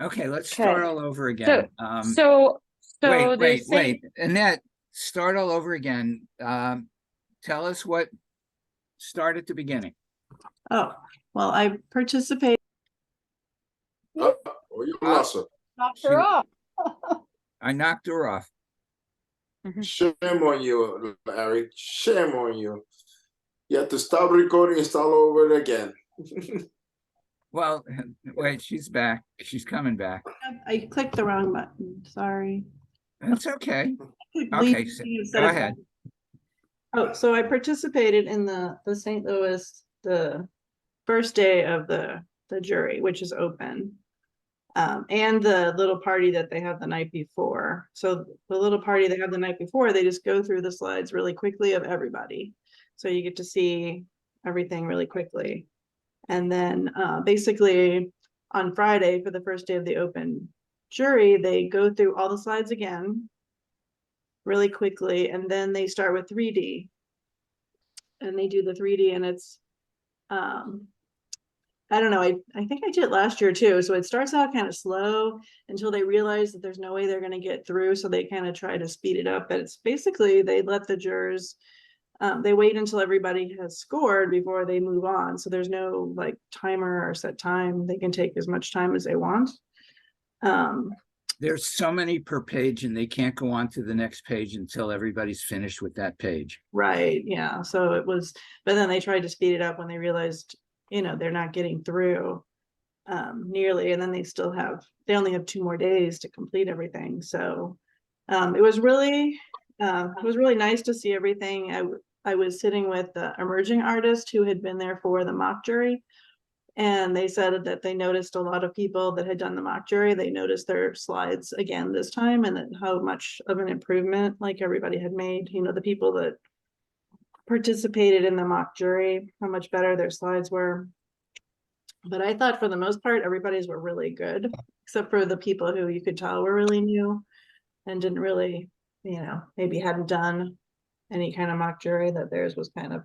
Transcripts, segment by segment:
Okay, let's Okay. start all over So, again. so, Wait, so they're wait, saying, wait. Annette, start all over again. Tell us what, start at the beginning. Oh, well, I participated. Oh, you Uh, lost her. knocked she, her off. I knocked her off. Shame on you, Larry. Shame on you. You have to stop recording and start over again. Well, wait, she's back. She's coming back. I clicked the wrong button. Sorry. That's okay. Click Okay, leave so, instead go of- ahead. Oh, so I participated in the St. Louis, the first day of the jury, which is open. And the little party that they have the night before. So the little party they have the night before, they just go through the slides really quickly of everybody. So you get to see everything really quickly. And then basically on Friday for the first day of the open jury, they go through all the slides again really quickly. And then they start with 3D. And they do the 3D and it's I don't know. I think I did it last year too. So it starts out kind of slow until they realize that there's no way they're going to get through. So they kind of try to speed it up. But it's basically they let the jurors, they wait until everybody has scored before they move on. So there's no like timer or set time. They can take as much time as they want. There's so many per page and they can't go on to the next page until everybody's finished with that page. Right. Yeah. So it was, but then they tried to speed it up when they realized, they're not getting through nearly, and then they only have 2 more days to complete everything. So it was really nice to see everything. I was sitting with the emerging artist who had been there for the mock jury, and they said that they noticed a lot of people that had done the mock jury, they noticed their slides again this time, and that how much of an improvement like everybody had made. The people that participated in the mock jury, how much better their slides were. But I thought for the most part, everybody's were really good, except for the people who you could tell were really new and didn't really, maybe hadn't done any kind of mock jury, that theirs was kind of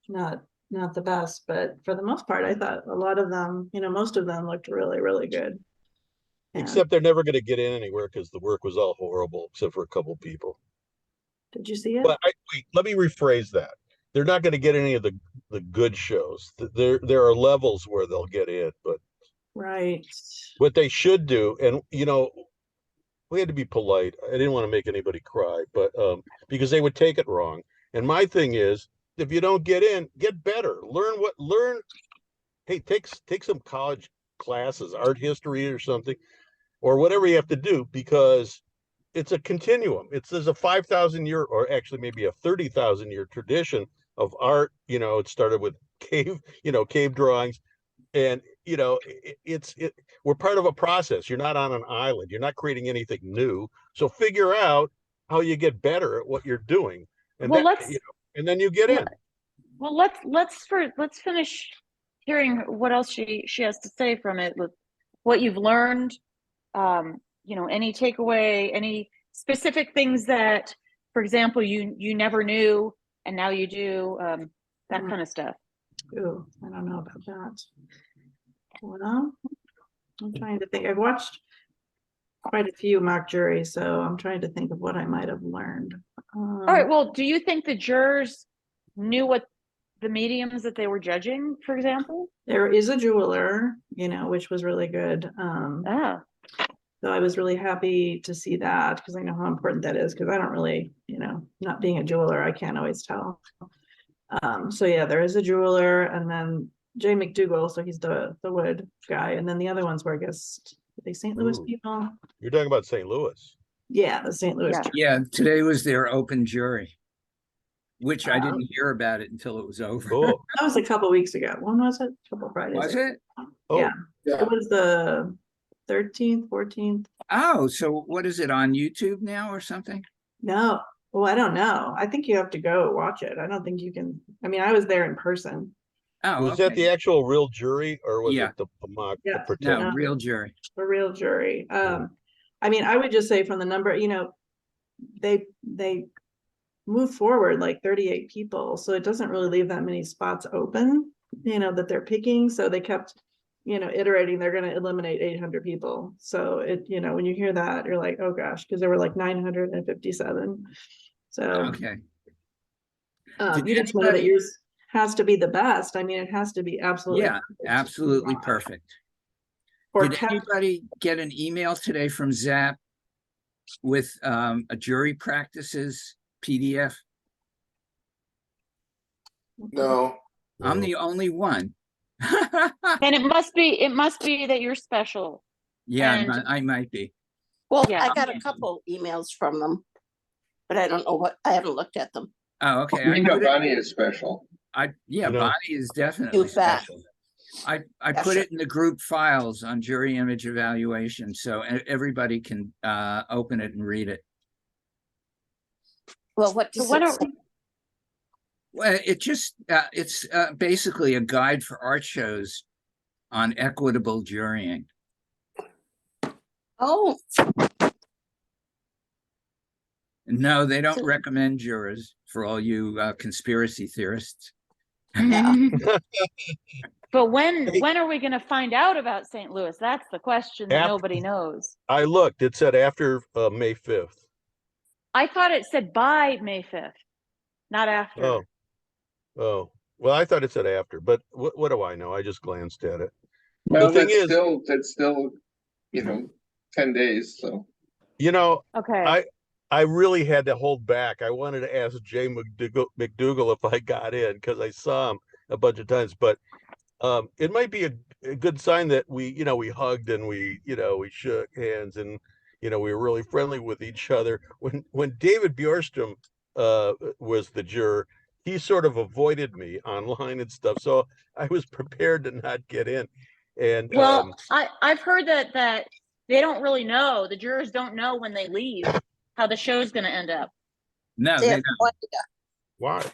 not the best. But for the most part, I thought a lot of them, most of them looked really, really good. And Except they're never going to get in anywhere because the work was all horrible, except for a couple people. did you see it? But wait, let me rephrase that. They're not going to get any of the good shows. There are levels where they'll get in, but Right. what they should do, and we had to be polite. I didn't want to make anybody cry, but because they would take it wrong. And my thing is, if you don't get in, get better. Learn. Hey, take some college classes, art history or something, or whatever you have to do, because it's a continuum. There's a 5,000 year, or actually maybe a 30,000 year tradition of art. It started with cave drawings, and we're part of a process. You're not on an island. You're not creating anything new. So figure out how you get better at what you're doing, and and then you get in. Well, let's finish hearing what else she has to say from it, with what you've learned. Any takeaway, any specific things that, for example, you never knew and now you do, that kind of stuff. Ooh, I don't know about that. Well, I'm trying to think. I've watched quite a few mock juries, so I'm trying to think of what I might have learned. All right. Well, do you think the jurors knew what the mediums that they were judging, for example? There is a jeweler, which was really good. So I was really happy to see that, because I know how important that is, because I don't really, not being a jeweler, I can't always tell. So yeah, there is a jeweler, and then Jay McDougall, so he's the wood guy, and then the other ones were, I guess, are they St. Louis people? You're talking about St. Louis. Yeah, the St. Louis. Yeah, today was their open jury, which I didn't hear about it until it was over. Cool. That was a couple weeks ago. When was it? A couple Fridays. Was it? Yeah. It was the 13th, 14th. Oh, so what is it, on YouTube now or something? No. Well, I don't know. I think you have to go watch it. I don't think you can. I mean, I was there in person. Oh, Was that the actual real jury, or was it the mock? Yeah. No, real jury. The real jury. I mean, I would just say from the number, they move forward like 38 people, so it doesn't really leave that many spots open, that they're picking. So they kept iterating, they're going to eliminate 800 people. So when you hear that, you're like, oh gosh, because there were like 957. So Okay. Did you just know that anybody- yours has to be the best. I mean, it has to be absolutely Yeah, absolutely perfect. Or Did anybody get an email today from Zap with a jury practices PDF? No, I'm the only one. And it must be that you're special. Yeah, And- I might be. Well, Yeah. I got a couple emails from them, but I don't know I haven't looked at them. Oh, okay. You know, Bonnie is special. Yeah, You know, Bonnie is definitely You bet. special. I Yeah, put sure. it in the group files on jury image evaluation, so everybody can open it and read it. Well, what So does when it are, say? Well, it's basically a guide for art shows on equitable jurying. Oh, No, they don't So- recommend jurors for all you conspiracy theorists. yeah. but when are we going to find out about St. Louis? That's the question that After- nobody knows. I looked, it said after May 5th. I thought it said by May 5th, not after. Oh, well, I thought it said after, but what do I know? I just glanced at it. Well, thing that's is- that's still, 10 days, so. You know, Okay. I really had to hold back. I wanted to ask Jay McDougal if I got in because I saw him a bunch of times, but it might be a good sign that we hugged and we shook hands and we were really friendly with each other. When David Bjorstrom was the juror, he sort of avoided me online and stuff, so I was prepared to not get in. And Well, I've heard that they don't really know. The jurors don't know when they leave how the show's going to end up. No, They they have don't, no idea. why? If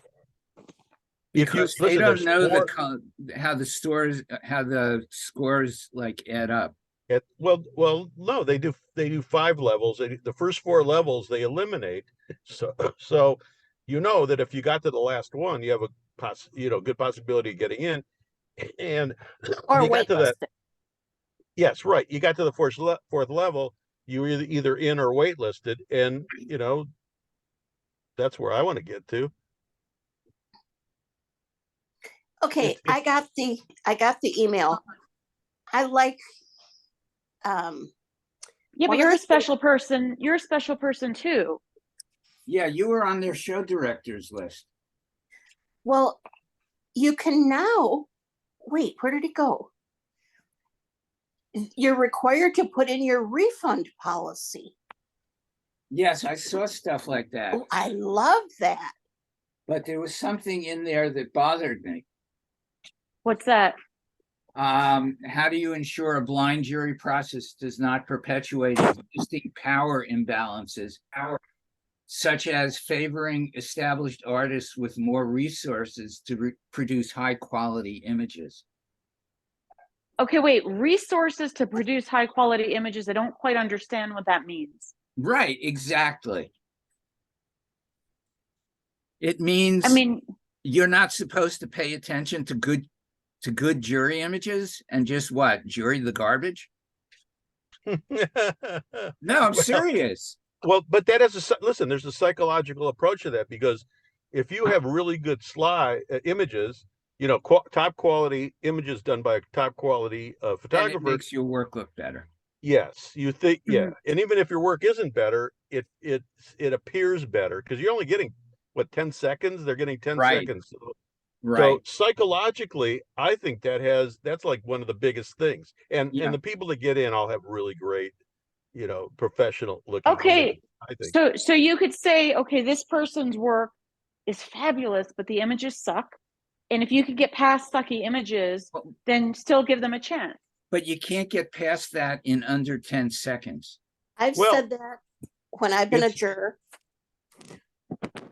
you because they listen, don't there's know four- how the scores like add up. well, no, they do 5 levels. The first 4 levels they eliminate. So that if you got to the last one, you have a good possibility of getting in. And Or you got to that. waitlisted. Yes, right. You got to the fourth level, you were either in or waitlisted, and that's where I want to get to. Okay, It's- I got the email. I like Yeah, One but of you're the a special person. You're a special person too. Yeah, you were on their show directors list. well, you can now wait, where did it go? You're required to put in your refund policy. Yes, I saw stuff like that, Oh, I love that. but there was something in there that bothered me. What's that? How do you ensure a blind jury process does not perpetuate existing power imbalances, such as favoring established artists with more resources to produce high quality images? Okay, wait. Resources to produce high quality images. I don't quite understand what that means. Right, exactly. It means I mean, you're not supposed to pay attention to good jury images and just jury the garbage. No, I'm Well, serious. Well, but that is listen, there's a psychological approach to that, because if you have really good images, top quality images done by a top quality And it photographer, makes your work look better. yes, you think, yeah. Mhm. And even if your work isn't better, it appears better because you're only getting 10 seconds. They're getting 10 Right. seconds. So Right. psychologically, I think that's like one of the biggest things. And Yeah. the people that get in all have really great, professional looking. okay. images, I think. So you could say, okay, this person's work is fabulous, but the images suck. And if you could get past sucky images, Well- then still give them a chance. But you can't get past that in under 10 seconds. I've Well, said that when I've been a it's- juror.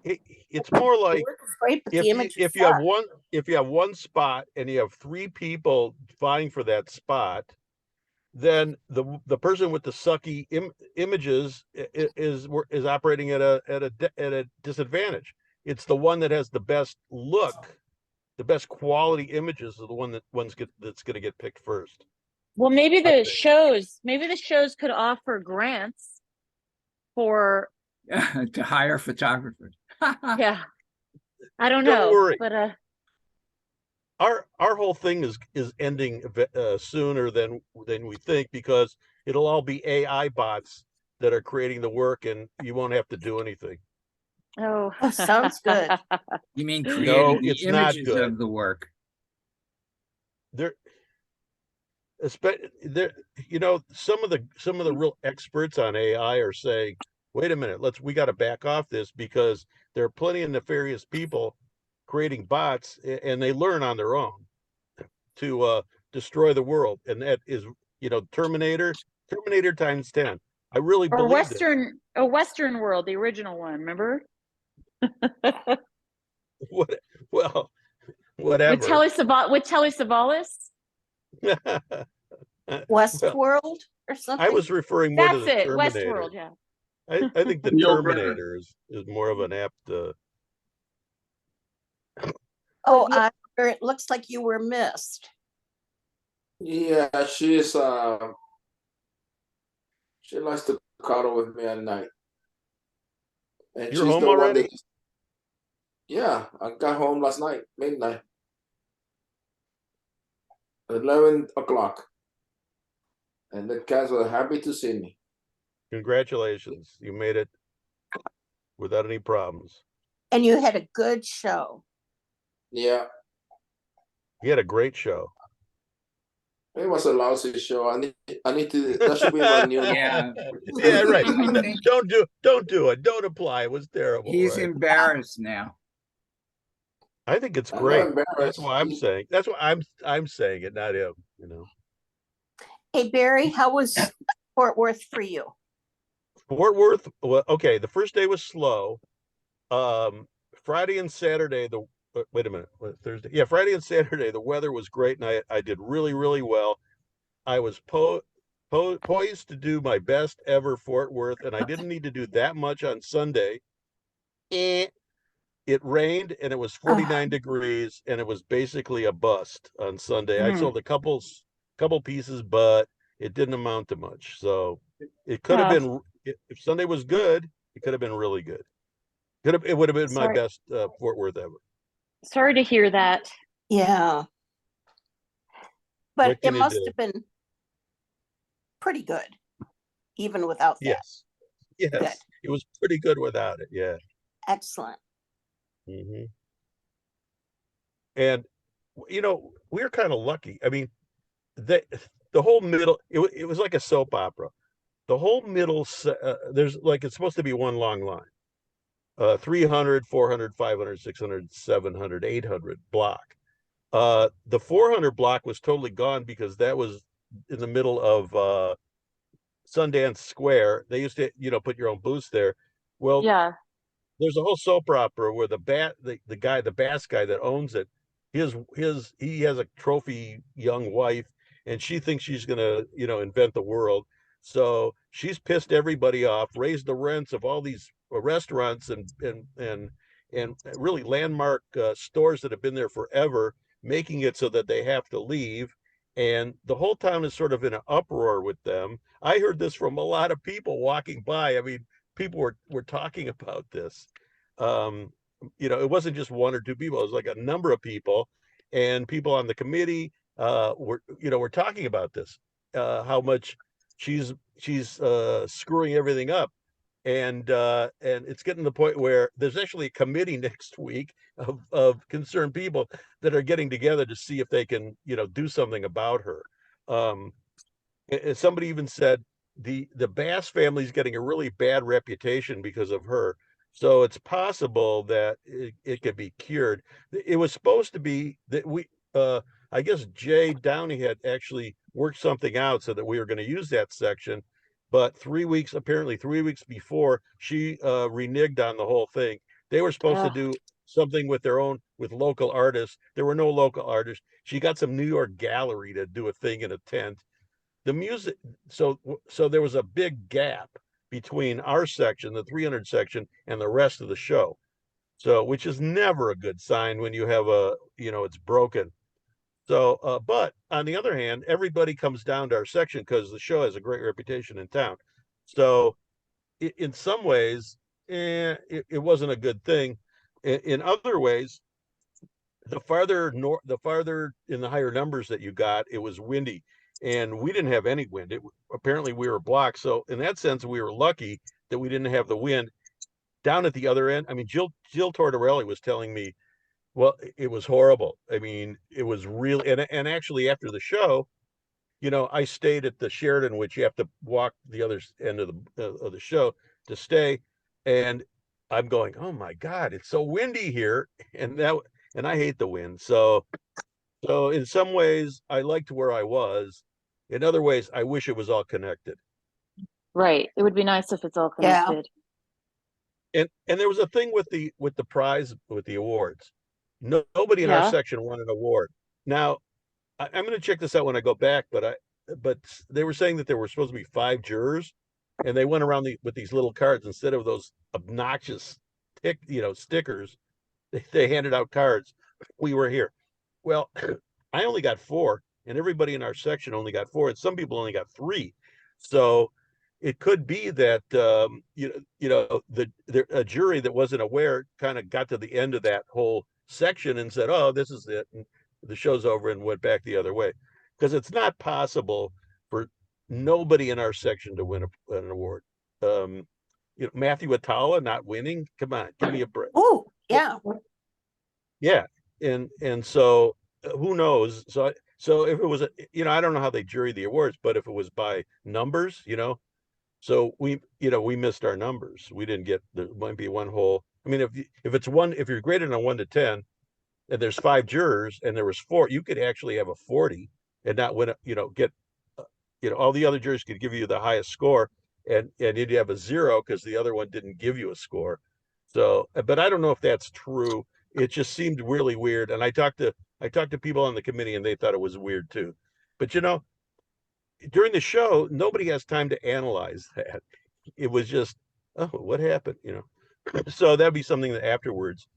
It's more The like work is great, but the images if you have suck. one spot and you have 3 people vying for that spot, then the person with the sucky images is operating at a disadvantage. It's the one that has the best look the best quality images are the that's going to get picked first. Well, maybe I the shows could offer grants for, To hire photographers. yeah. I don't Don't know, worry. but Our whole thing is ending sooner than we think, because it'll all be AI bots that are creating the work, and you won't have to do anything. oh, Oh, sounds good. You mean No, creating the it's not images good. of the work? There, some of the real experts on AI are saying, wait a minute, we got to back off this, because there are plenty of nefarious people creating bots, and they learn on their own to destroy the world. And that is, Terminator times 10. I really or believe this. Western World, the original one, remember? What, well, With whatever. Telly Savalas? Well, Westworld or something? I was referring more to That's the it, Terminator. Westworld, yeah. I think the Neil Brennan. Terminator is more of an apt. Oh, it looks like you were missed. Yeah, she likes to cuddle with me at night. And You're she's home the one already? that, yeah, I got home last night, midnight. 11 o'clock. And the cats were happy to see me. Congratulations, you made it without any problems. And you had a good show. Yeah, You had a great show. it was a lousy show. I need to, that should be my new. Yeah. Yeah, right. I think Don't do it. Don't apply. It was terrible. he's right? embarrassed now. I think it's I'm great. not That's embarrassed. why I'm saying. That's why I'm saying it, not him. Hey, Barry, how was Fort Worth for you? Fort Worth. Well, okay. The first day was slow. Friday and Saturday. Wait a minute. Thursday. Yeah, Friday and Saturday. The weather was great, and I did really, really well. I was poised to do my best ever Fort Worth, and I didn't need to do that much on Sunday. It rained, and it was 49 degrees, and it was basically a bust on Sunday. I sold a couple pieces, but it didn't amount to much. So it could have been, if Sunday was good, it could have been really good. It would have been my Sorry. best Fort Worth ever. Sorry to hear that. Yeah. But What it can you must do? have been pretty good, even without that. Yes, Good. it was pretty good without it. Yeah. Excellent. And we were kind of lucky. I mean, the whole middle, it was like a soap opera. The whole middle, there's like, it's supposed to be one long line. 300, 400, 500, 600, 700, 800 block. The 400 block was totally gone, because that was in the middle of Sundance Square. They used to, put your own booths there. Well, Yeah. there's a whole soap opera where the bass guy that owns it, he has a trophy young wife, and she thinks she's gonna, invent the world. So she's pissed everybody off, raised the rents of all these restaurants and really landmark stores that have been there forever, making it so that they have to leave. And the whole town is sort of in an uproar with them. I heard this from a lot of people walking by. I mean, people were talking about this. It wasn't just one or two people, it was like a number of people, and people on the committee were talking about this, how much she's screwing everything up. And it's getting to the point where there's actually a committee next week of concerned people that are getting together to see if they can do something about her. Somebody even said the Bass family is getting a really bad reputation because of her. So it's possible that it could be cured. It was supposed to be that I guess Jay Downey had actually worked something out so that we were going to use that section. But apparently 3 weeks before, she reneged on the whole thing. They were supposed to do something with local artists. There were no local artists. She got some New York gallery to do a thing in a tent. The music, so there was a big gap between our section, the 300 section, and the rest of the show. So, which is never a good sign when you have a, it's broken. So, but on the other hand, everybody comes down to our section because the show has a great reputation in town. So, in some ways, it wasn't a good thing. In other ways, the farther in the higher numbers that you got, it was windy, and we didn't have any wind. Apparently we were blocked. So in that sense, we were lucky that we didn't have the wind. Down at the other end, I mean, Jill Tortorelli was telling me, well, it was horrible. I mean, it was really, and actually after the show, I stayed at the Sheridan, which you have to walk the other end of the show to stay, and I'm going, oh my God, it's so windy here, and I hate the wind. So in some ways, I liked where I was. In other ways, I wish it was all connected. Right. It would be nice if it's all Yeah. connected. And there was a thing with the prize with the awards. Nobody in our Yeah. section won an award. Now, I'm going to check this out when I go back, but they were saying that there were supposed to be 5 jurors, and they went around with these little cards instead of those obnoxious stickers. They handed out cards. We were here. Well, I only got 4, and everybody in our section only got 4, and some people only got 3. So it could be that a jury that wasn't aware kind of got to the end of that whole section and said, "Oh, this is it," and the show's over, and went back the other way, because it's not possible for nobody in our section to win an award. Matthew Atala not winning. Come on, give me a break. Oh, yeah. Yeah, and so who knows? So if it was I don't know how they jury the awards, but if it was by numbers, so we missed our numbers. We didn't get, there might be one whole. I mean, if you're graded on 1 to 10, and there's 5 jurors, and there was 4, you could actually have a 40 and not win. Get all the other jurors could give you the highest score, and you'd have a 0 because the other one didn't give you a score. So, but I don't know if that's true. It just seemed really weird. And I talked to people on the committee, and they thought it was weird too. But during the show, nobody has time to analyze that. It was just, oh, what happened? So that'd be something that afterwards,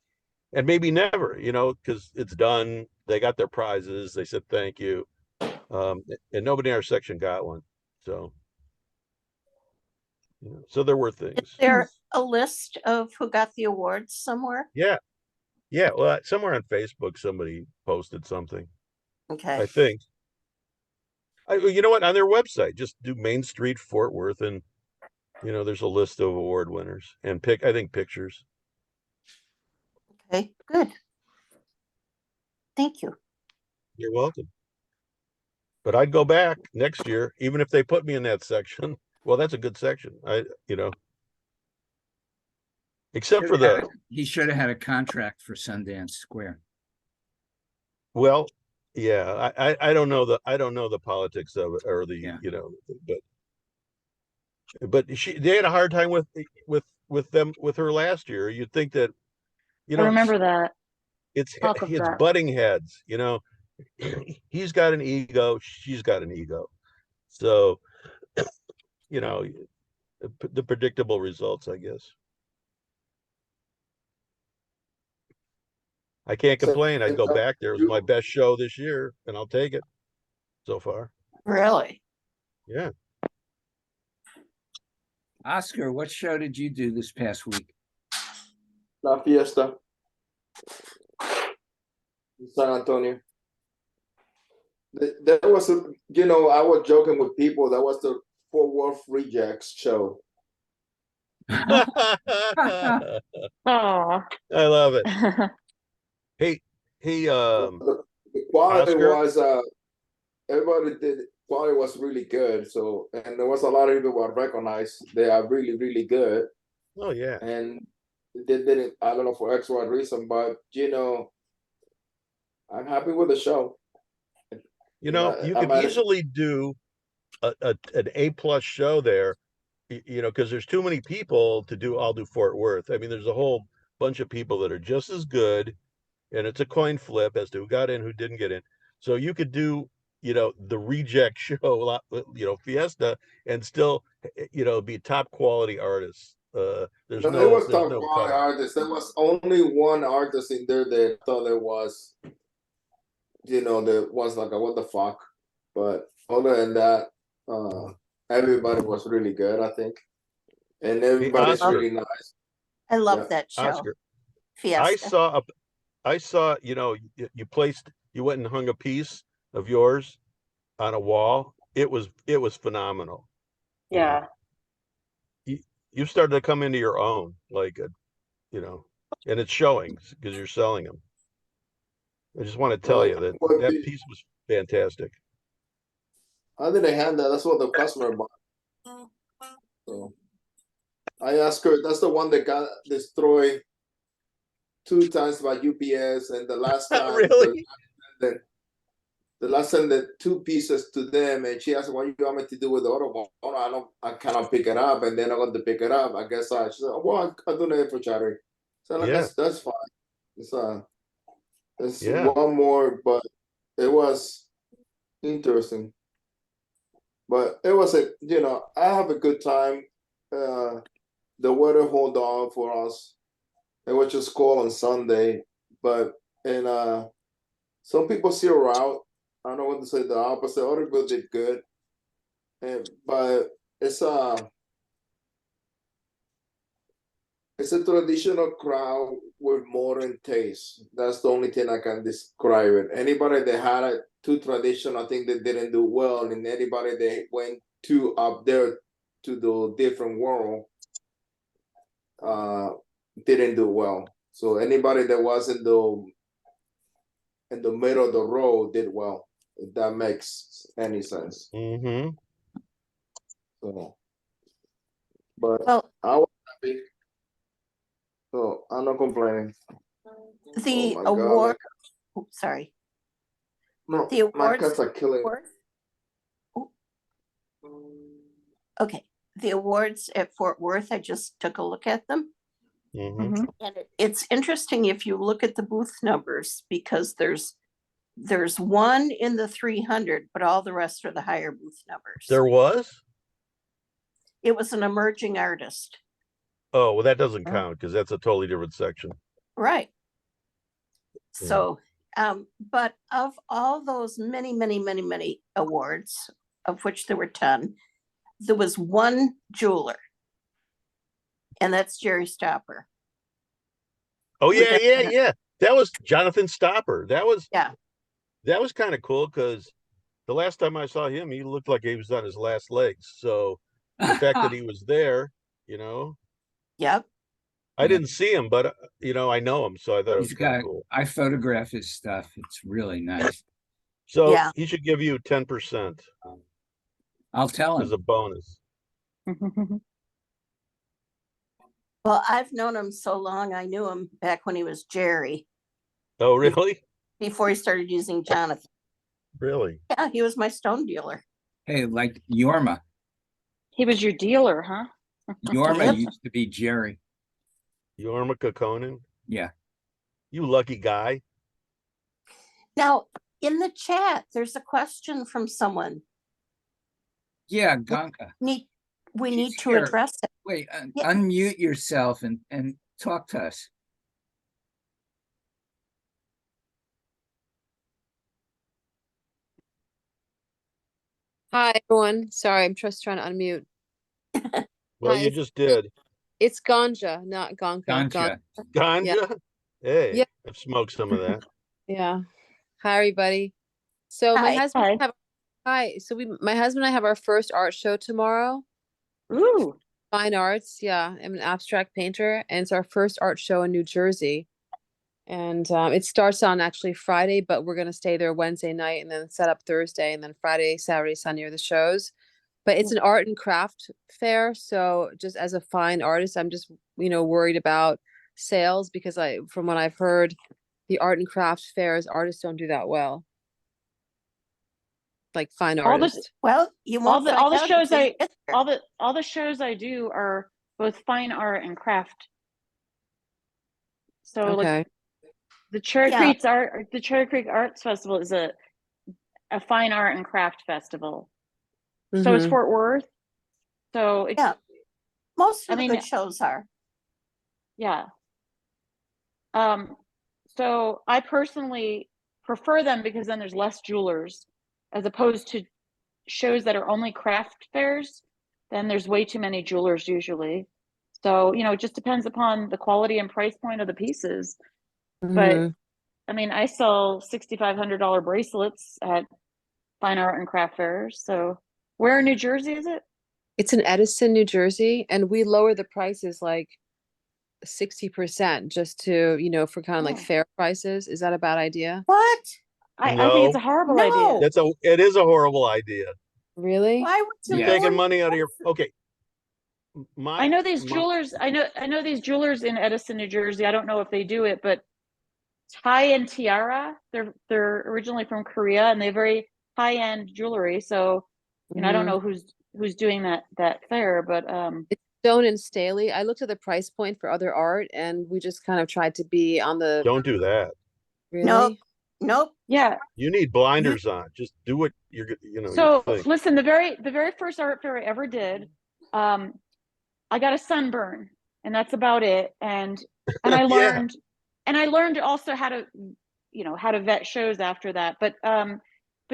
and maybe never, because it's done. They got their prizes. They said thank you, and nobody in our section got one. So, so there were Is things. there a list of who got the awards somewhere? Yeah. Well, somewhere on Facebook, somebody posted something. Okay. I think. You know what? On their website, just do Main Street Fort Worth, and there's a list of award winners, and I think pictures. Okay, good. Thank you. You're welcome. But I'd go back next year, even if they put me in that section. Well, that's a good section. Except for he should have had a contract for Sundance Square. well, yeah, I don't know the politics of it, or the but they had a hard time with her last year. You'd think that I remember that. it's Talk of that. butting heads. He's got an ego, she's got an ego, so the predictable results, I guess. I can't complain. I'd go back there. It was my best show this year, and I'll take it so far. Really? Yeah. Oscar, what show did you do this past week? La Fiesta. In San Antonio. That was I was joking with people. That was the Fort Worth Rejects show. I Oh. love it. Hey, The quality Oscar? was everybody did quality was really good. So, and there was a lot of people who recognized they are really, really good. Oh yeah. And they didn't, I don't know, for X or Y reason, but I'm happy with the show. You I could might- easily do an A+ show there, because there's too many people to all do Fort Worth. I mean, there's a whole bunch of people that are just as good, and it's a coin flip as to who got in, who didn't get in. So you could do, the reject show, Fiesta, and still, be top quality artists. There's No, it was there's top no quality cutoff. artist. There was only one artist in there that I thought it was, that was like, what the fuck? But other than that, everybody was really good, I think. And Hey, everybody's Oscar, really nice. I love Yeah. that show. Oscar, I Fiesta. saw, you went and hung a piece of yours on a wall. It was phenomenal. You know, Yeah. you started to come into your own, like, and it's showing because you're selling them. I just want to tell you that Well, that piece was fantastic. I didn't hand that. That's what the customer bought. So I asked her. That's the one that got destroyed 2 times by UPS, and the last time, Really? the last time that 2 pieces to them, and she asked, "What do you want me to do with the other one?" Oh, no, I cannot pick it up, and then I got to pick it up. I guess she said, "Well, I donate it for charity." So like, Yeah. that's fine. It's Yeah. one more, but it was interesting. But it was I have a good time. The weather hold on for us. It was just cold on Sunday, but and some people still are out. I don't want to say the opposite. Other people did good, but it's a it's a traditional crowd with modern taste. That's the only thing I can describe it. Anybody that had it too traditional, I think they didn't do well, and anybody that went too up there to the different world didn't do well. So anybody that was in the middle of the road did well, if that makes any sense. Mm-hmm. So, but Well, I was happy. So I'm not complaining. the Oh my award, God. sorry, No, the my awards. cats are killing. Ooh, okay, the awards at Fort Worth, I just took a look at them. Mm-hmm. Mhm. And it's interesting if you look at the booth numbers, because there's one in the 300, but all the rest are the higher booth numbers. There was? It was an emerging artist. Oh, well, that doesn't count because that's a totally different section. Right. Yeah. So, but of all those many awards, of which there were 10, there was one jeweler, and that's Jerry Stopper. Oh, With yeah, that- yeah. That was Jonathan Stopper. That was Yeah. kind of cool because the last time I saw him, he looked like he was on his last legs. So the fact that he was there, Yep. I Yeah. didn't see him, but I know him, so I thought it He's was kind got, of cool. I photograph his stuff. It's really nice. So Yeah. he should give you 10% I'll tell as him. a bonus. Well, I've known him so long. I knew him back when he was Jerry, Oh, really? before he started using Jonathan. Really? Yeah, he was my stone dealer. Hey, like Yorma. He was your dealer, huh? Yorma Yep. used to be Jerry. Jorma Kokkonen? Yeah. You lucky guy. Now, in the chat, there's a question from someone. Yeah, Gonka. We She's need to here. address it. Wait, Yeah. unmute yourself and talk to us. Hi, everyone. Sorry, I'm just trying to unmute. Well, Hi, you just did. it's ganja, not gonka. Ganja. Ganja? Hey, Yeah. I've smoked some of that. Yeah. Hi, everybody. So my Hi. husband Hi. and I have my husband and I have our first art show tomorrow. Ooh. Fine arts. Yeah. I'm an abstract painter, and it's our first art show in New Jersey. And it starts on actually Friday, but we're gonna stay there Wednesday night and then set up Thursday, and then Friday, Saturday, Sunday are the shows. But it's an art and craft fair, so just as a fine artist, I'm just worried about sales because from what I've heard, the art and craft fairs artists don't do that well. Like fine All the- artists. Well, you all won't the find out shows until you get there. all the shows I do are both fine art and craft. So like Okay. the Cherry Yeah. Creek Arts Festival is a fine art and craft festival. So it's Mhm. Fort Worth. So it's Yeah. Most I of the mean, good shows are. yeah. So I personally prefer them because then there's less jewelers as opposed to shows that are only craft fairs. Then there's way too many jewelers usually. So, it just depends upon the quality and price point of the pieces. But Mhm. I mean, I sell $6,500 bracelets at fine art and craft fairs. So where in New Jersey is it? It's in Edison, New Jersey, and we lower the prices like 60% just to, for kind of like Oh. fair prices. Is that a bad idea? What? I think it's a No, horrible idea. No. it is a horrible idea. Really? Why would you You're Yeah. lower taking the money out of your, prices? okay. I know these my- jewelers. I know these jewelers in Edison, New Jersey. I don't know if they do it, but Tie and Tiara, they're originally from Korea and they're very high end jewelry. So, I don't Mhm. know who's doing that fair, but It's Stone and Staley. I looked at the price point for other art and we just kind of tried to be on the Don't do that. Nope. really. Nope. yeah. You need blinders on. Just do what you So think. listen, the very first art fair I ever did, I got a sunburn, and that's about it. And I Yeah. learned also how to how to vet shows after that. But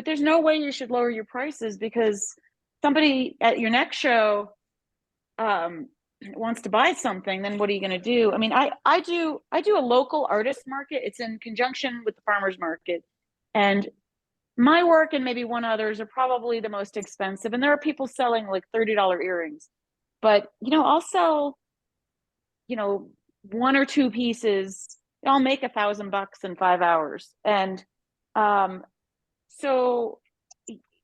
there's no way you should lower your prices because somebody at your next show wants to buy something. Then what are you going to do? I mean, I do a local artist market. It's in conjunction with the farmers market, and my work and maybe one others are probably the most expensive. And there are people selling like $30 earrings, but I'll sell one or two pieces. I'll make $1,000 in 5 hours. And so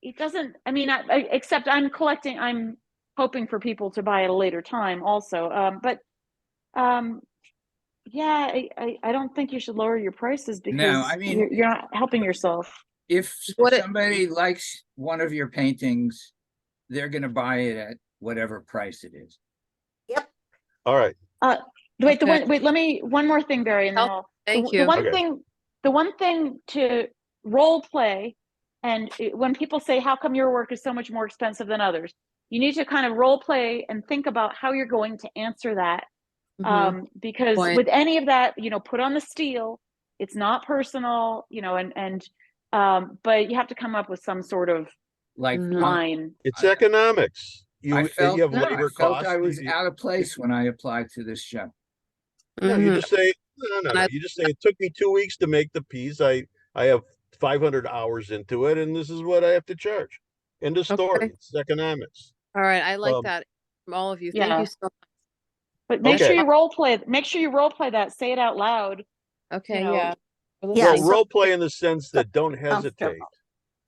it doesn't, I mean, except I'm hoping for people to buy at a later time also. But yeah, I don't think you should lower your prices No, because I mean, you're not helping yourself. if What it- somebody likes one of your paintings, they're gonna buy it at whatever price it is. All right. Wait, Okay. one more thing, Barry, and then Oh, I'll, thank the you. one Okay. thing, the one thing to role play, and when people say, how come your work is so much more expensive than others? You need to kind of role play and think about how you're going to answer that. Mhm. Because Point. with any of that, put on the steel, it's not personal, but you have to come up with some sort of Like, Mhm. line. It's I- economics. I You felt, have no, I labor felt costs. I was out of place when I applied to this show. No, you Mhm. just say no. You just say it took me 2 weeks to make the piece. I have 500 hours into it, and this is what I have to charge. End of story. Okay. It's economics. All right. I like Um, that from all of you. Thank Yeah. you so much. But make Okay. sure you role play. Make sure you role play that. Say it out loud. Okay. know, Yeah. We're Yeah, Well, listening. so role play in the sense that don't hesitate. comfortable.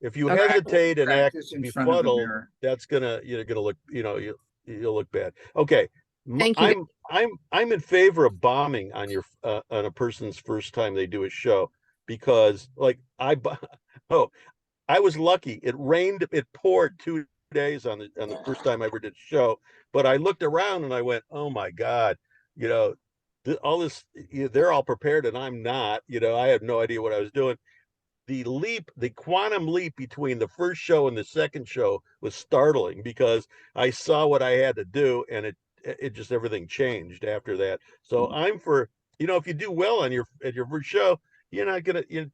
If you Okay. hesitate and act Practice in front of the befuddled, mirror. that's you're gonna look, you'll look bad. Okay. Thank you. I'm in favor of bombing on on a person's first time they do a show because like oh, I was lucky. It rained, it poured 2 days on the first time I ever did a show, but I looked around and I went, oh my God, you know, all this, they're all prepared and I'm not, I have no idea what I was doing. The quantum leap between the first show and the second show was startling because I saw what I had to do and it just everything changed after that. So I'm for, if you do well on at your first show, you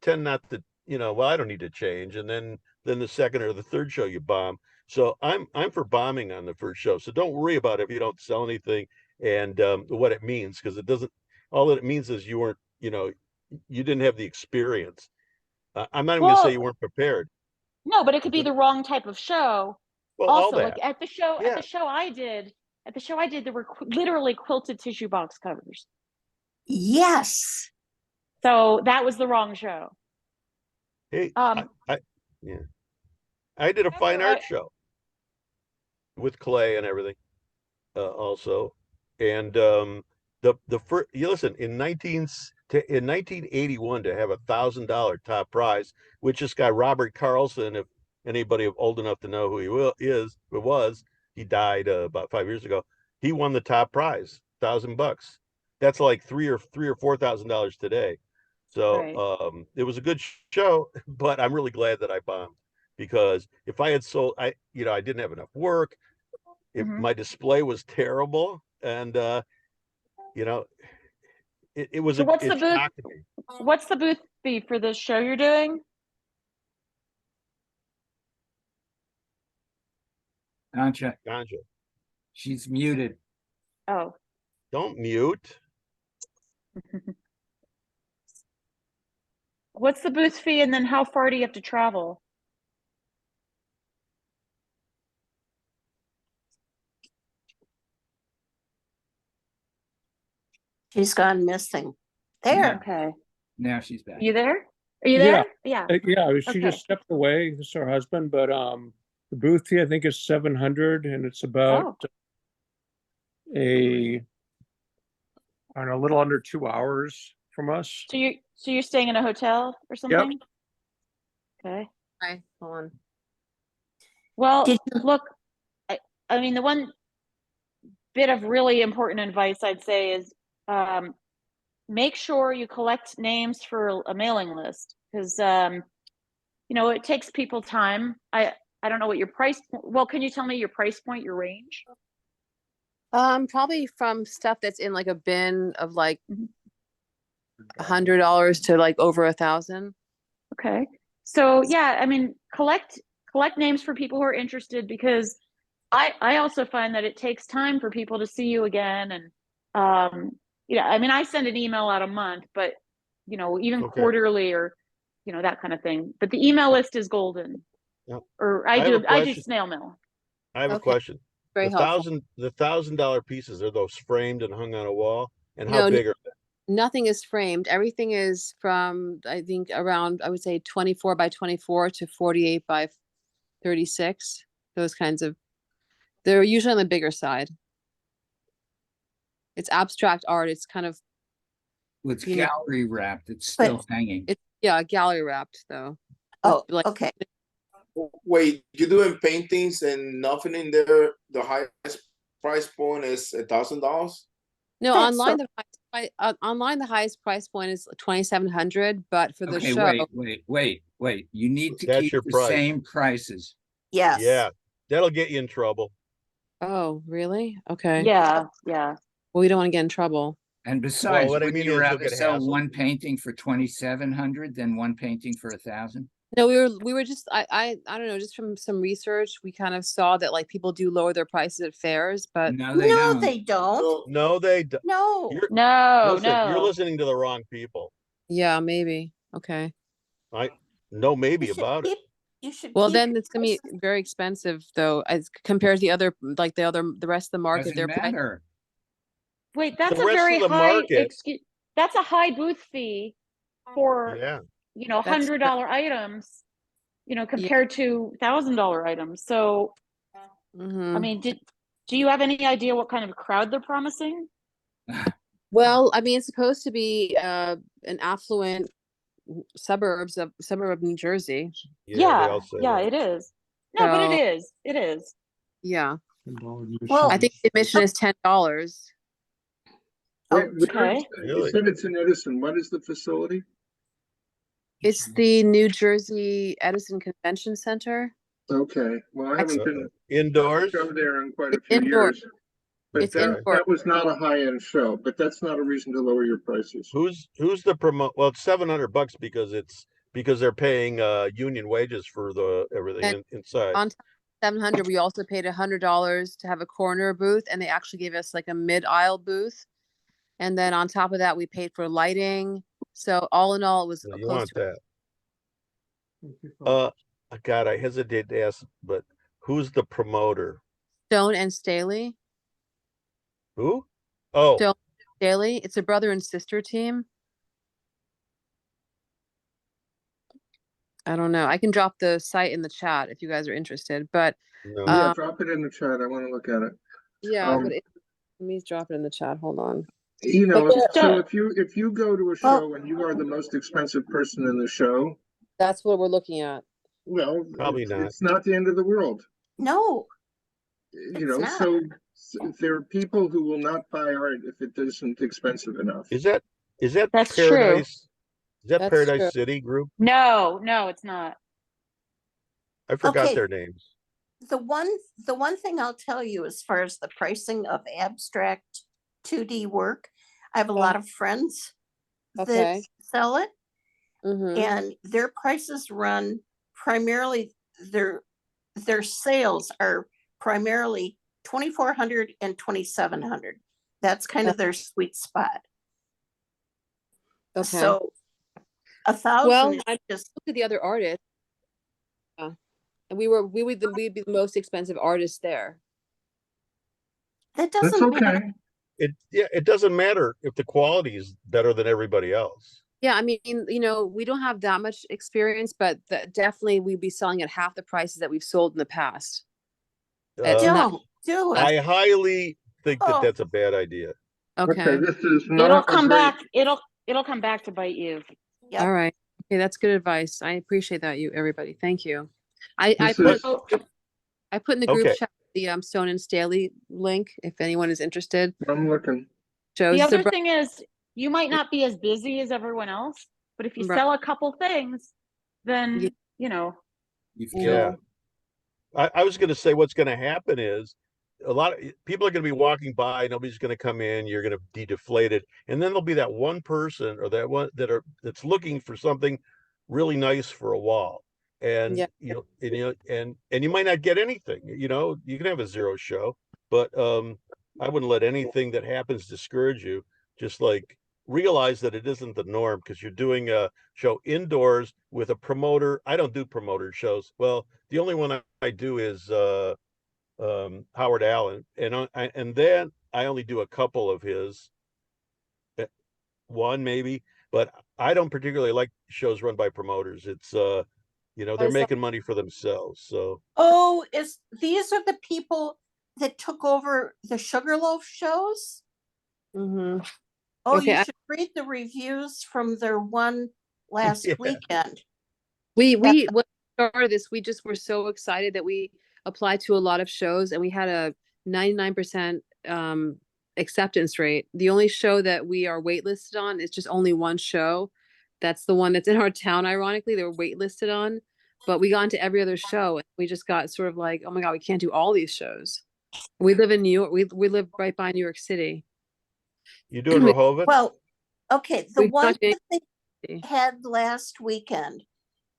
tend not to, well, I don't need to change. And then the second or the third show you bomb. So I'm for bombing on the first show. So don't worry about it if you don't sell anything and what it means, because it doesn't, all that it means is you weren't, you didn't have the experience. I'm not even gonna say you well, weren't prepared. no, but it could be the wrong type of show. Well, all Also, like that. at the show, Yeah. I did, there were literally quilted tissue box covers. Yes. So that was the wrong show. Hey, Um, yeah, I did a fine art show with clay and everything, also, and the first you listen in 1981 to have $1,000 top prize, which this guy Robert Carlson, if anybody old enough to know who was, he died about 5 years ago. He won the top prize, $1,000. That's like $3,000 or $4,000 today. So Right. it was a good show, but I'm really glad that I bombed because if I had sold, I didn't have enough work. Mhm. My display was terrible. and you know, it was So what's the it booth? shocked me. What's the booth fee for the show you're doing? Gotcha. Gotcha. She's muted. Oh, Don't mute. what's the booth fee, and then how far do you have to travel? She's gone missing. Yeah. There. Okay, Now she's back. you there? Are you Yeah. there? Yeah. Yeah, she Okay. just stepped away. This is her husband, but the booth fee I think is 700, and it's about a I don't know, a little under 2 hours from us. So you're staying in a hotel or something? Okay. Hi, hold on. Well, Did you- look, I mean, the one bit of really important advice I'd say is make sure you collect names for a mailing list, because you know, it takes people time. I don't know what your price. Well, can you tell me your price point, your range? Probably from stuff that's in like a bin of like Mhm. $100 to like over 1,000. Okay. So yeah, I mean, collect names for people who are interested, because I also find that it takes time for people to see you again. And you know, I mean, I send an email out a month, but you know, even Okay. quarterly, or you know, that kind of thing. But the email list is golden. Yep. Or I have a I do question. snail mail. I have a Okay. question. Very The helpful. $1,000 pieces, are those framed and hung on a wall? And how No, big are they? nothing is framed. Everything is from, I think, around, I would say 24 by 24 to 48 by 36. Those kinds of, they're usually on the bigger side. It's abstract art. It's kind of, It's you know, gallery wrapped. It's still hanging. it's, yeah, gallery wrapped though. Oh, Like- okay. Wait, you're doing paintings and nothing in there? The highest price point is $1,000? No, That's online so- online the highest price point is 2,700, but for the Okay, show, wait. You need to That's keep your the price. same prices. Yes. Yeah, that'll get you in trouble. oh, really? Okay. Yeah. Well, we don't want to get in trouble. And besides, what I wouldn't mean you is you'll rather get sell hassled. one painting for 2,700 than one painting for 1,000? No, we were just I don't know, just from some research, we kind of saw that like people do lower their prices at fairs, but No, they No, don't. they don't. No, they don't. No. You're, No, listen, you're no. listening to the wrong people. yeah, maybe. Okay. I know maybe You should about it. keep- You should Well, keep then your it's gonna be prices- very expensive though, as compared to the other, like the rest of the market. Doesn't Their price, matter. Wait, that's The a rest very of the high market, that's a high booth fee for, yeah. you know, That's true. $100 items, you know, compared to $1,000 items. So, I Mhm. mean, do you have any idea what kind of crowd they're promising? Well, I mean, it's supposed to be an affluent suburb of New Jersey. Yeah, they all say yeah, that. it is. No, but So- it is. Yeah. Well, I think the admission is $10. Oh, Okay. You Really? said it's in Edison. What is the facility? It's the New Jersey Edison Convention Center. Okay, well, I haven't been Indoors? go there in quite a It's few indoor. years. But It's that, indoor. that was not a high-end show, but that's not a reason to lower your prices. Who's the promote? Well, it's $700 because they're paying union wages for the everything And inside. On top of 700, we also paid $100 to have a corner booth, and they actually gave us like a mid-aisle booth. And then on top of that, we paid for lighting. So all in all, it was You close want to that? God, I hesitate to ask, but who's the promoter? Stone and Staley. Who? Oh, Stone and Staley. It's a brother and sister team. I don't know. I can drop the site in the chat if you guys are interested. But no. Yeah, drop it in the chat. I want to look at it. yeah, Um, but let me drop it in the chat. Hold on. You know, But so yeah. if you go to a show and you are the most expensive person in the show, That's what we're looking at. well, Probably not. it's not the end of the world. no. You know, not. so there are people who will not buy art if it isn't expensive enough. Is that That's true. Paradise? Is that That's Paradise true. City Group? No, it's not. I forgot Okay. their names. the one thing I'll tell you as far as the pricing of abstract 2D work, I have a lot of friends that Okay. sell it, Mm-hmm. and their prices run primarily their sales are primarily 2,400 and 2,700. That's kind of their sweet spot. Okay. So 1,000 Well, is I just look at the other artists. And we'd be the most expensive artists there. that That's doesn't matter. okay. It doesn't matter if the quality is better than everybody else. Yeah, I mean, we don't have that much experience, but definitely we'd be selling at half the prices that we've sold in the past. It's Uh, not Don't do it. I highly think that Oh. that's a bad idea. Okay, okay. this is It'll not a come great, back. It'll come back to bite you. Yep. All right. Okay, that's good advice. I appreciate that, everybody. Thank you. I This put is- I put in the group Okay. chat the Stone and Staley link if anyone is interested. I'm looking. Shows The the other thing is, you might not be as busy as everyone else, but if you Right. sell a couple things, then Yeah. you know. You've Yeah. killed it. I was going to say what's going to happen is a lot of people are going to be walking by. Nobody's going to come in. You're going to be deflated, and then there'll be that one person or that one that's looking for something really nice for a wall, and Yeah. and you might not get anything. You can have a zero show, but I wouldn't let anything that happens discourage you. Just like realize that it isn't the norm because you're doing a show indoors with a promoter. I don't do promoter shows. Well, the only one I do is Howard Allen, and then I only do a couple of his, one maybe, but I don't particularly like shows run by promoters. It's they're making money for themselves. So Oh, these are the people that took over the Sugarloaf shows? Mm-hmm. Oh, Okay, you should read the reviews from their one last Yeah. weekend. when we started this, we just were so excited that we applied to a lot of shows and we had a 99% acceptance rate. The only show that we are waitlisted on is just only one show. That's the one that's in our town, ironically, they were waitlisted on. But we got into every other show and we just got sort of like, oh my God, we can't do all these shows. We live in New York. We live right by New York City. you doing Rehoboth? Well, okay, the We've one got New that they had last weekend,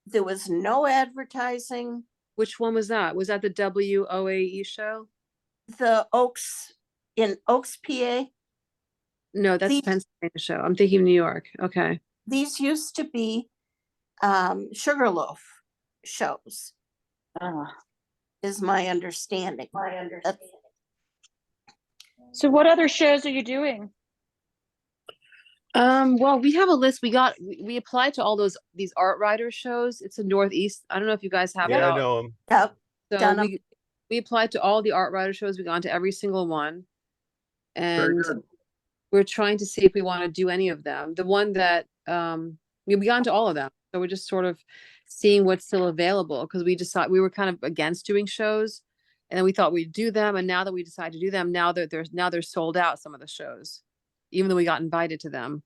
there was no advertising. Which one was that? Was that the WOAE show? The Oaks in Oaks, PA. No, that's These- the Pennsylvania show. I'm thinking New York. Okay. These used to be Sugarloaf shows, is my understanding. That's- So what other shows are you doing? Well, we have a list. We applied to all these art writer shows. It's a Northeast. I don't know if you guys have it Yeah, I out. know him. Yep. So done 'em. we applied to all the art writer shows. We got into every single one. Very And good. we're trying to see if we want to do any of them. The one that we got into all of them. So we're just sort of seeing what's still available because we decided we were kind of against doing shows and then we thought we'd do them. And now that we decided to do them, now they're sold out, some of the shows, even though we got invited to them.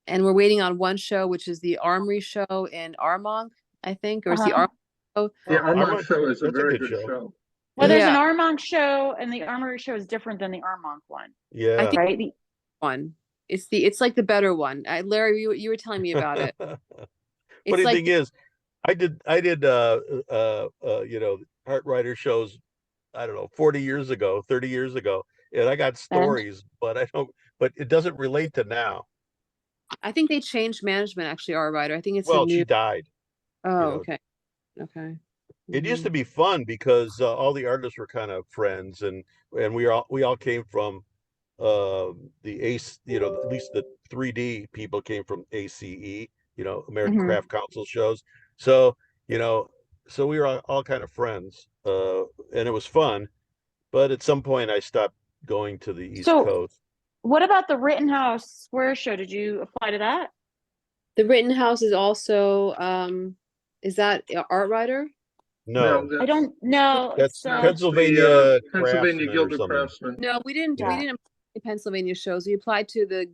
And we're waiting on one show, which is the Armory show in Armonk, I think, or it's the Uh-huh. Armonk show. The Armand Armand- show is a that's a very good good show. show. Well, there's an Yeah. Armonk show, and the Armory show is different than the Armonk one, Yeah. think- right? The- One. It's like the better one. Larry, you were telling me about it. It's Funny like thing is, I did art writer shows, I don't know, 40 years ago, 30 years ago, and I got stories, but it doesn't relate to now. I think they changed management actually, art writer. I think it's a Well, new. she died. Oh, know. okay. Okay. It used to Mhm. be fun because all the artists were kind of friends, and we all came from the ACE, at least the 3D people came from ACE, American Mhm. Craft Council shows. So, so we were all kind of friends, and it was fun. But at some point, I stopped going to the East So- Coast. What about the Rittenhouse Square show? Did you apply to that? The Rittenhouse is also is that art writer? No, I don't know. that's It's, Pennsylvania Pennsylvania Craftsman or Guild of something. Craftsmen. No, we didn't Yeah. apply to Pennsylvania shows. We applied to the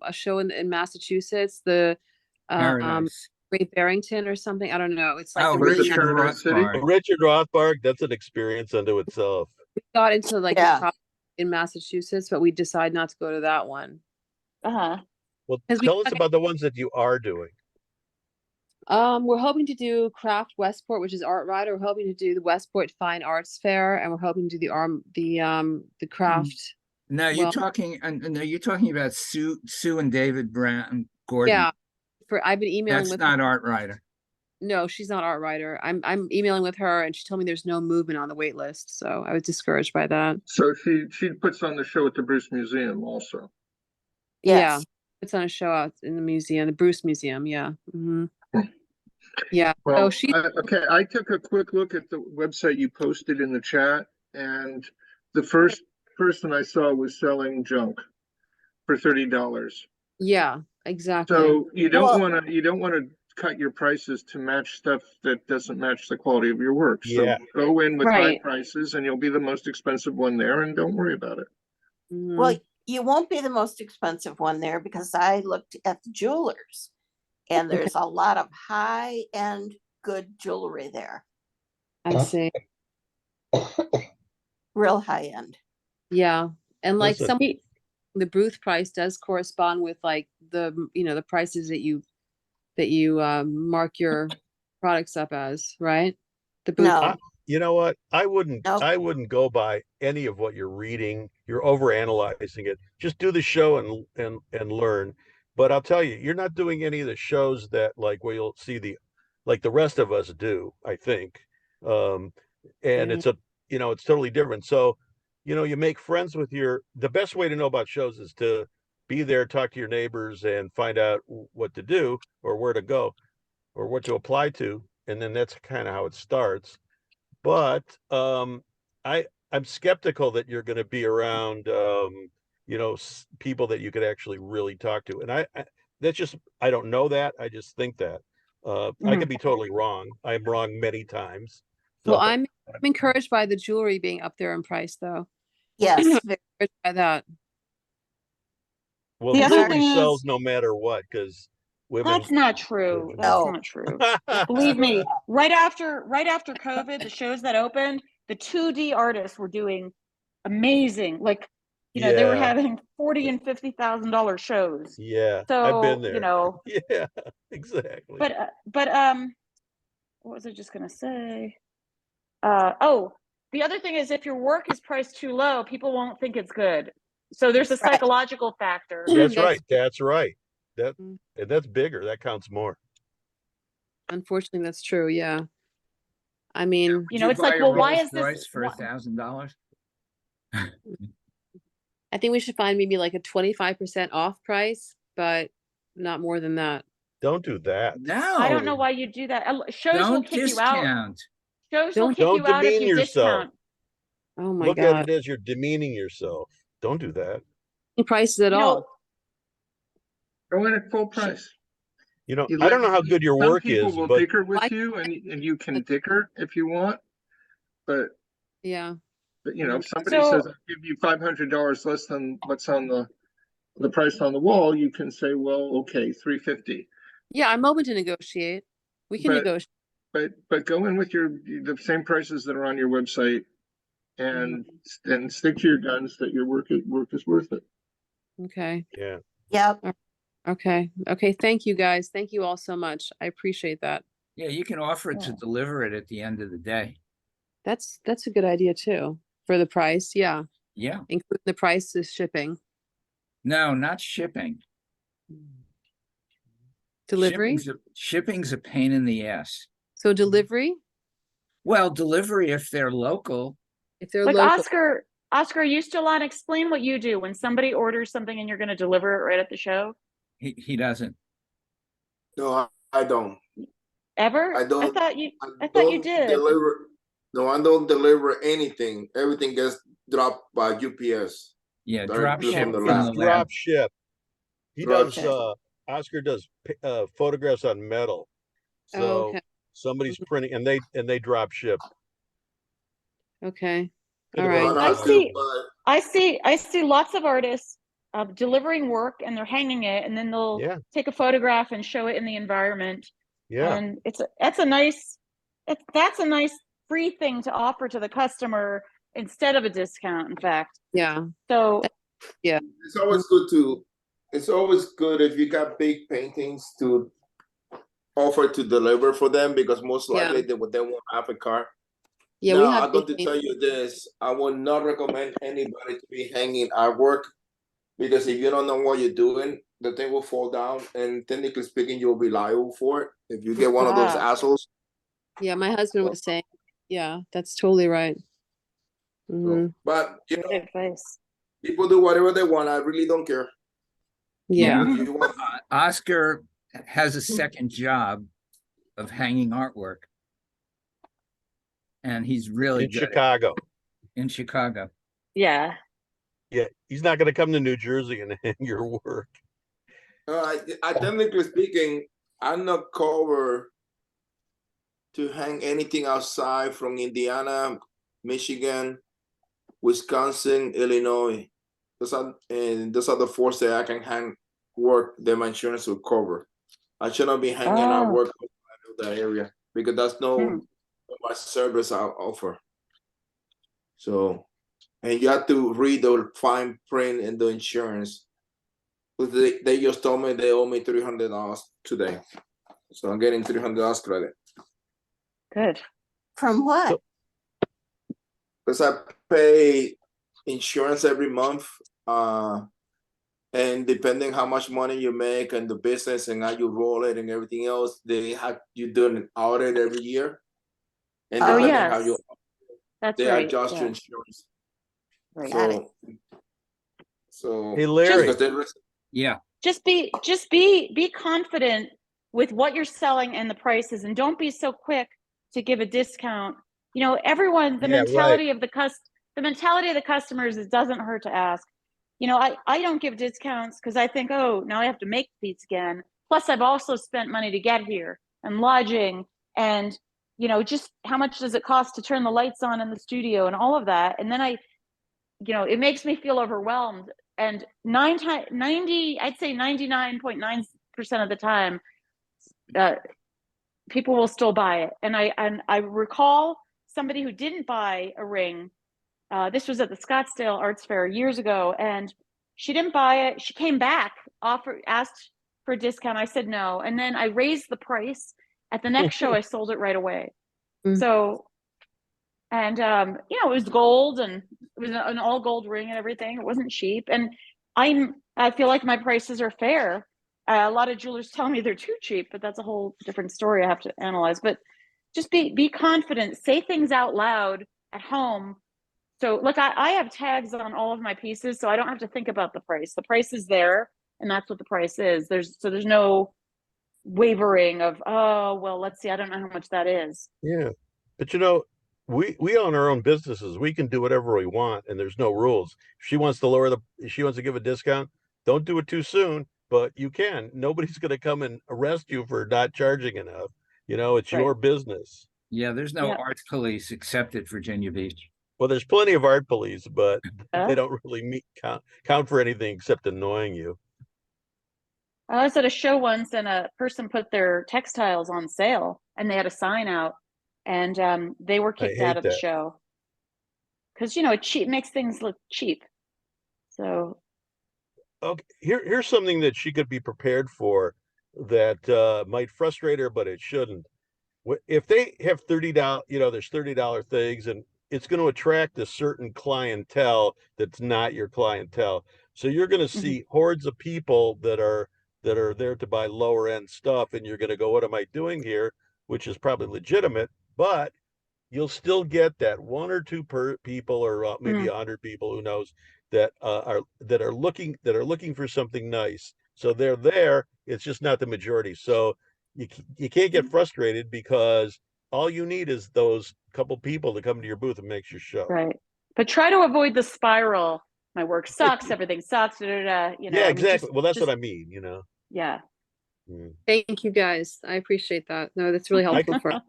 a show in Massachusetts, the Paradise. Great Barrington or something. I don't know. It's like Oh, the Was it Richard Paradise City? Rothbard. Richard Rothbard, that's an experience unto itself. we got into like Yeah. the top in Massachusetts, but we decided not to go to that one. Uh-huh. Well, 'Cause we tell us had- about the ones that you are doing. We're hoping to do Craft Westport, which is Art Rider. We're hoping to do the Westport Fine Arts Fair, and we're hoping to do the craft. No, you're Well- talking, no, you're talking about Sue and David Brown Gordon. Yeah. I've been emailing That's with not Art Rider. No, she's not Art Rider. I'm emailing with her, and she told me there's no movement on the wait list, so I was discouraged by that. So she puts on the show at the Bruce Museum also. Yeah, Yes. it's on a show out in the museum, the Bruce Museum. Yeah. Yeah. Well, So she. okay, I took a quick look at the website you posted in the chat, and the first person I saw was selling junk for $30. Yeah. Exactly. So you Well- don't wanna cut your prices to match stuff that doesn't match the quality of your work. So Yeah. go in with high Right. prices and you'll be the most expensive one there, and don't worry about it. Mhm. Well, you won't be the most expensive one there because I looked at the jewelers and Okay. there's a lot of high-end good jewelry there, I see. real high-end. Yeah, and like Listen. the booth price does correspond with like the prices that you mark your products up as, right? The booth. No, You know what? I wouldn't Nope. go by any of what you're reading. You're over analyzing it. Just do the show and learn. But I'll tell you, you're not doing any of the shows that like where you'll see like the rest of us do, I think. And Yeah. it's totally different. So, you make friends with the best way to know about shows is to be there, talk to your neighbors and find out what to do or where to go or what to apply to. And then that's kind of how it starts. But I'm skeptical that you're going to be around, people that you could actually really talk to. And I don't know that. I just think that. I could be totally wrong. I'm wrong many times. Well, So, I'm encouraged by the jewelry being up there in price, though. yes, Encouraged by that. well, The the other jewelry thing is- sells no matter what because women. That's not true. women- That's No. not true. Believe me, right after COVID, the shows that opened, the 2D artists were doing amazing. Like, they were Yeah. having $40,000 and $50,000 shows. Yeah, So, I've been there. Yeah, exactly. but what was I just gonna say? The other thing is if your work is priced too low, people won't think it's good. So there's a Right. psychological factor. That's That's- right. That's right. Mm. And that's bigger. That counts more. Unfortunately, that's true. Yeah. I mean, Would It's like, buy a well, why Rolls is this? Royce for why- $1,000? I think we should find maybe like a 25% off price, but not more than that. Don't do that. No. I don't know why you do that. Shows will Don't kick you out. discount. Shows will Don't- kick you don't out if demean you yourself. discount. Oh my Look God. at it as you're demeaning yourself. Don't do that. Prices at You all. know, Go in at full price. You know, You I don't let- know how good your Some work people is, will but dicker with Like- you and you can dicker if you want. But Yeah. if somebody So- says, I'll give you $500 less than what's on the price on the wall, you can say, well, okay, $350. Yeah. I'm open to negotiate. We can But- negotiate. But go in with the same prices that are on your website and stick to your guns that your work is worth it. Okay. yeah. yep, Okay. Okay. Thank you guys. Thank you all so much. I appreciate that. Yeah, you can offer it to Yeah. deliver it at the end of the day. That's a good idea too. For the price. Yeah. Yeah. Including the price is shipping. No, not shipping. Delivery. Shipping's a pain in the ass. So delivery, Well, delivery if they're local. if they're like local. Oscar, are you still on? Explain what you do when somebody orders something and you're going to deliver it right at the show. He doesn't. No, I don't. Ever? I don't- thought you. I I thought you don't did. Deliver. No, I don't deliver anything. Everything gets dropped by UPS. Yeah, Sorry, drop just ship on the from lab. the It's lab. drop ship. He Drop does, ship. Oscar does photographs on metal. Oh, So okay. somebody's printing and they drop ship. Okay. Could All have right. gone I out. see. But I see lots of artists delivering work and they're hanging it and then they'll Yeah. take a photograph and show it in the environment. Yeah, And that's a nice free thing to offer to the customer instead of a discount, in fact. Yeah. So, It's always good to. It's always good if you got big paintings to offer to deliver for them, because most Yeah. likely they won't have a car. Yeah, Now, we have I'm going to big tell you this: I would not recommend anybody to be hanging artwork, because if you don't know what you're doing, the thing will fall down, and technically speaking, you'll be liable for it if you get one of those Ah. assholes. Yeah, my husband was saying, yeah, that's totally right. Hmm. But you Great know, advice. people do whatever they want. I really don't care. Yeah. If you want, Oscar has a second job of hanging artwork. And he's really in good at it Chicago. in Chicago. Yeah. Yeah, he's not going to come to New Jersey and hang your work. I technically speaking, I'm not covered to hang anything outside from Indiana, Michigan, Wisconsin, Illinois. Those are the four that I can hang work that my insurance will cover. I should not be hanging out Oh. work outside of that area, because that's no Hmm. my service I offer. So, and you have to read the fine print in the insurance. But they just told me they owe me $300 today, so I'm getting $300 credit. Good. From what? So- Because I pay insurance every month, and depending how much money you make and the business and how you roll it and everything else, they have you do an audit every year, and Oh, depending yes. how you That's they right. adjust your Yeah. insurance. Right. Got it. So Hey, Larry. because they Yeah. Just be confident with what you're selling and the prices, and don't be so quick to give a discount. You know, everyone, the Yeah, right. mentality of the mentality of the customers, it doesn't hurt to ask. You know, I don't give discounts because I think, oh, now I have to make these again. Plus, I've also spent money to get here and lodging, and you know, just how much does it cost to turn the lights on in the studio and all of that. And then you know, it makes me feel overwhelmed. And 90, I'd say 99.9% of the time, people will still buy it. And I recall somebody who didn't buy a ring. This was at the Scottsdale Arts Fair years ago, and she didn't buy it. She came back, asked for a discount. I said no, and then I raised the price. At the next show, I sold it right away. Mm. So, and you know, it was gold, and it was an all gold ring and everything. It wasn't cheap, and I feel like my prices are fair. A lot of jewelers tell me they're too cheap, but that's a whole different story I have to analyze. But just be confident, say things out loud at home. So look, I have tags on all of my pieces, so I don't have to think about the price. The price is there, and that's what the price is. There's no wavering of, oh, well, let's see, I don't know how much that is. Yeah. But you know, we own our own businesses. We can do whatever we want and there's no rules. If she wants to if she wants to give a discount, don't do it too soon, but you can. Nobody's going to come and arrest you for not charging enough. You know, it's Right. your business. Yeah, there's no Yeah. art police except at Virginia Beach. Well, there's plenty of art police, but Oh. they don't really count for anything except annoying you. I was at a show once, and a person put their textiles on sale, and they had a sign out, and they were kicked out hate of the that. show because, you know, it makes things look cheap. So Okay, here's something that she could be prepared for that might frustrate her, but it shouldn't. If they have $30, you know, there's $30 things, and it's going to attract a certain clientele that's not your clientele. So you're going to see hordes of people that are there to buy lower end stuff, and you're going to go, what am I doing here? Which is probably legitimate, but you'll still get that one or two people, or maybe 100 people, who knows, that are looking for something nice. So they're there. It's just not the majority. So you can't get frustrated, because all you need is those couple people to come to your booth and make your show. right, but try to avoid the spiral. My work sucks. Everything sucks. You know. Yeah, exactly. Well, that's what I mean. You know. Yeah. Thank you guys. I appreciate that. No, that's really helpful for us.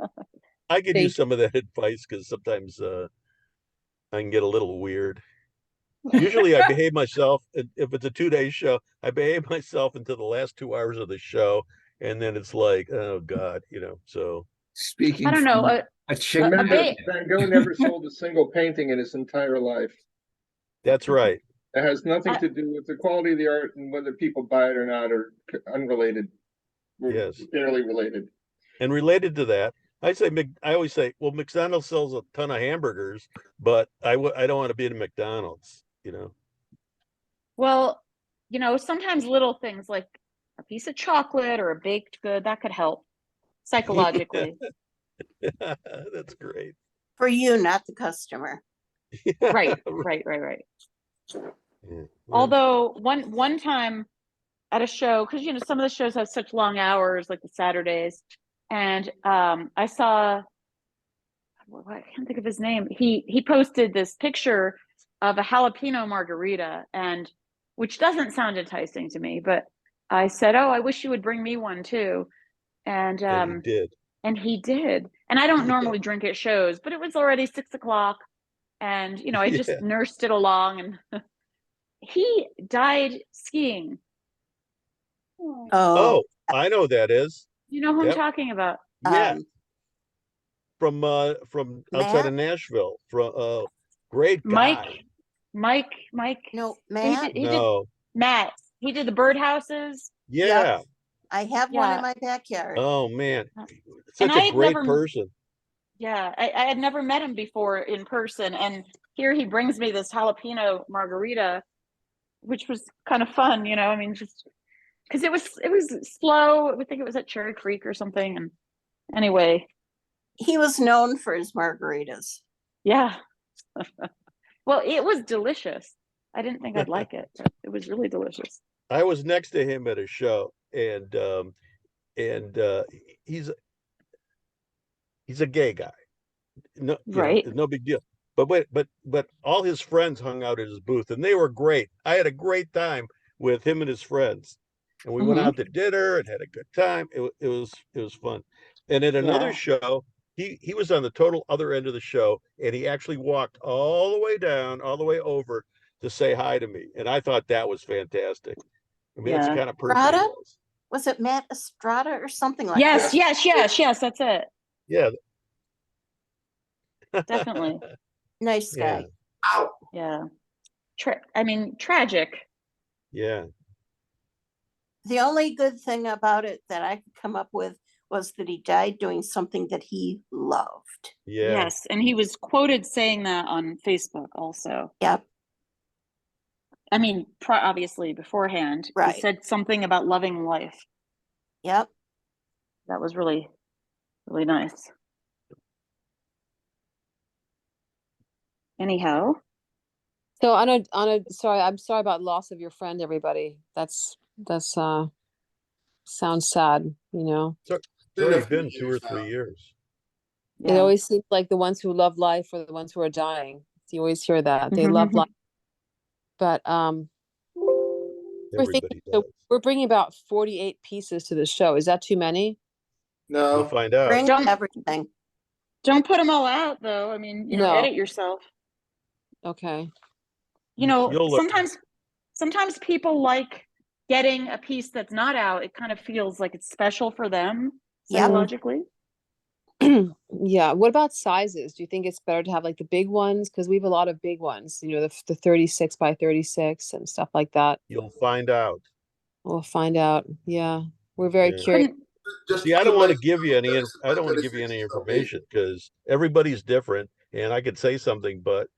I could use Thank some of that advice, because sometimes I can get a little weird. Usually I behave myself. If it's a 2-day show, I behave myself until the last 2 hours of the show. and then it's like, oh God, you know, so. Speaking. I don't know, from a chick. ba- Van Gogh never sold a single painting in his entire life. That's right. It has nothing I- to do with the quality of the art and whether people buy it or not, or unrelated. Yes. Barely related. And related to that, I always say, well, McDonald's sells a ton of hamburgers, but I don't want to be in McDonald's, you know. well, you know, sometimes little things like a piece of chocolate or a baked good, that could help psychologically. That's great. For you, not the customer. Right. Yeah. Although one time at a show, because you know some of the shows have such long hours, like the Saturdays, and I saw, well, I can't think of his name. He posted this picture of a jalapeno margarita, and which doesn't sound enticing to me, but I said, "Oh, I wish you would bring me one too," and And he did. and he did. And I don't normally drink at shows, but it was already 6 o'clock, and you know I just Yeah. nursed it along, and he died skiing. Oh, Oh, I know who that is. You know who I'm Yep. talking about? Yeah. um, From outside of Matt? Nashville. From great guy. Mike. No, He Matt. did No. Matt. He did the birdhouses. Yeah. I have one Yeah. in my backyard. Oh man. And Such I a had great never- person. Yeah, I had never met him before in person, and here he brings me this jalapeno margarita, which was kind of fun, you know. I mean, just because it was slow. I think it was at Cherry Creek or something. And anyway, He was known for his margaritas. yeah. Well, it was delicious. I didn't think I'd like it, but it was really delicious. I was next to him at a show, and he's a gay guy. No, you know, Right. no big deal. But all his friends hung out at his booth, and they were great. I had a great time with him and his friends, and we went Mhm. out to dinner and had a good time. It was fun. And at another Yeah. show, he was on the total other end of the show, and he actually walked all the way down, all the way over to say hi to me, and I thought that was fantastic. I mean, that's the Yeah. kind of person he Estrada? was. Was it Matt Estrada or something like Yes, that? yes, that's it. Yeah. Definitely. Nice Yeah. guy. Yeah. I mean, tragic. Yeah. The only good thing about it that I could come up with was that he died doing something that he loved. Yeah. Yes, and he was quoted saying that on Facebook also. Yep. I mean, obviously beforehand, Right. he said something about loving life. Yep. That was really, really nice. Anyhow, So sorry, I'm sorry about loss of your friend, everybody. That's sounds sad, you know. It's already been 2 or 3 years. It yeah. always seems like the ones who love life are the ones who are dying. You always hear that. They love life. But we're thinking, Everybody so does. we're bringing about 48 pieces to the show. Is that too many? We'll No, find out. Bring Don't- everything. Don't put them all out though. I mean, you know, No. edit yourself. Okay. You know, You'll learn. sometimes people like getting a piece that's not out. It kind of feels like it's special for them Yep. psychologically. Yeah. What about sizes? Do you think it's better to have like the big ones? Because we have a lot of big ones, you know, the 36 by 36 and stuff like that. You'll find out. We'll find out. Yeah. We're very Yeah. curious. just See, I don't want to like give you any. 36 I don't want to give you any information because everybody's different, and I could say something, but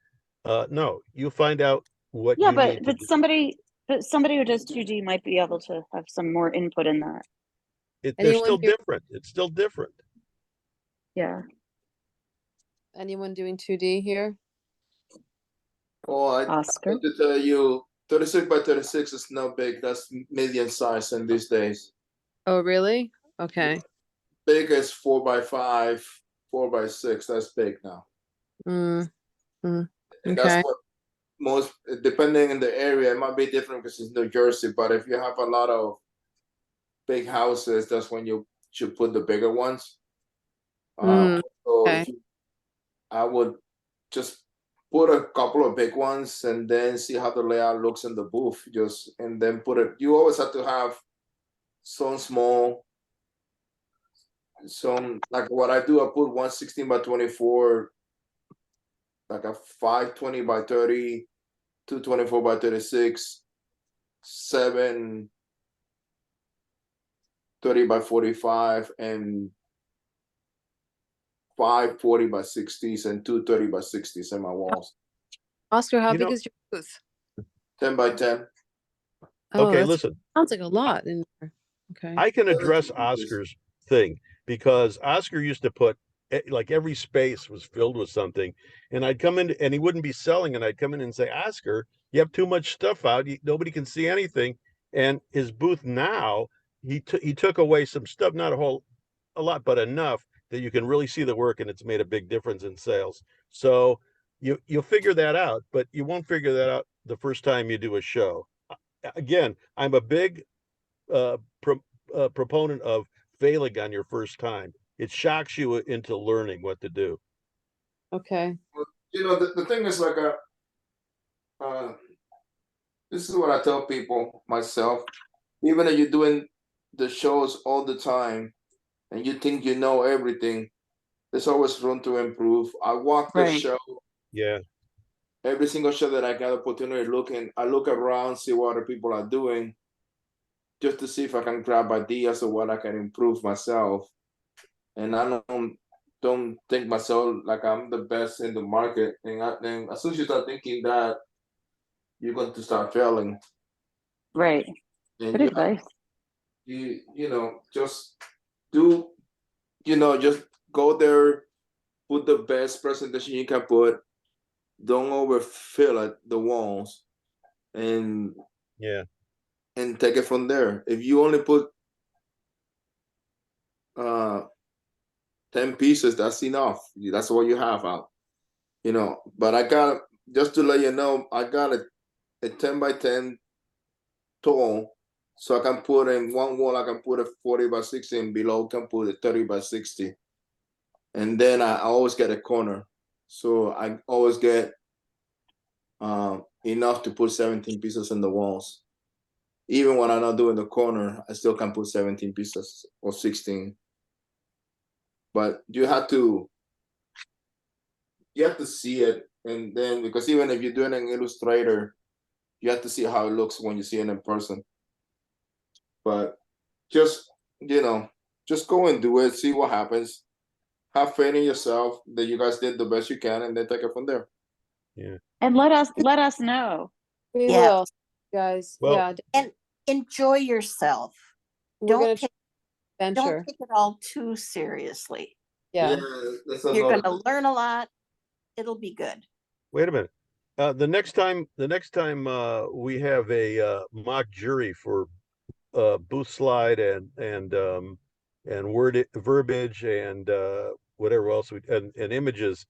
no, you find out what Yeah, you but need to do. somebody who does 2D might be able to have some more input in that. They're Anyone still here- different. It's still different. Yeah. Anyone doing 2D here? Oh, I Oscar. have to tell you, 36 by 36 is not big. That's medium size in these days. Oh, really? Okay. Big is 4 by 5, 4 by 6. That's big now. Mm, And okay. that's what most, depending on the area, it might be different because it's New Jersey. But if you have a lot of big houses, that's when you should put the bigger ones. So okay. if you, I would just put a couple of big ones and then see how the layout looks in the booth. And then put it. You always have to have some small So like what I do, I put 116 by 24, like a 520 by 30, 224 by 36, 730 by 45, and 540 by 60s and 230 by 60s in my walls. Oscar, how You big know- is your booth? 10 by 10. Oh, Okay, that's, listen, sounds like a lot in there. Okay. I can address 17 pieces. Oscar's thing because Oscar used to put like every space was filled with something, and I'd come in and he wouldn't be selling, and I'd come in and say, Oscar, you have too much stuff out. Nobody can see anything. And his booth now, he took away some stuff, not a lot, but enough that you can really see the work, and it's made a big difference in sales. So you'll figure that out, but you won't figure that out the first time you do a show. Again, I'm a big proponent of failing on your first time. It shocks you into learning what to do. Okay. You know, the thing is like this is what I tell people myself. Even if you're doing the shows all the time and you think you know everything, there's always room to improve. I walk the Right. show, Yeah. every single show that I got opportunity looking, I look around, see what other people are doing, just to see if I can grab ideas of what I can improve myself. And I don't think myself like I'm the best in the market. And as soon as you start thinking that, you're going to start failing. Right. And Good advice. you know, just do, just go there, put the best presentation you can put. Don't overfill it, the walls, and Yeah. take it from there. If you only put 10 pieces, that's enough. That's what you have out. But I got, just to let you know, I got a 10 by 10 tall, so I can put in one wall, I can put a 40 by 60, and below can put a 30 by 60. And then I always get a corner. So I always get enough to put 17 pieces in the walls. Even when I'm not doing the corner, I still can put 17 pieces or 16. But you have to see it, and then, because even if you're doing an Illustrator, you have to see how it looks when you see it in person. But just just go and do it, see what happens, have faith in yourself that you guys did the best you can, and then take it from there. Yeah. And let us know. We Yeah. will, guys. Well- Yeah. And enjoy yourself. We're gonna Don't try take, venture. don't take it all too seriously. Yeah. That's You're another going to learn a lot. It'll be good. Wait a minute. The next time we have a mock jury for booth slide and verbiage and whatever else and images,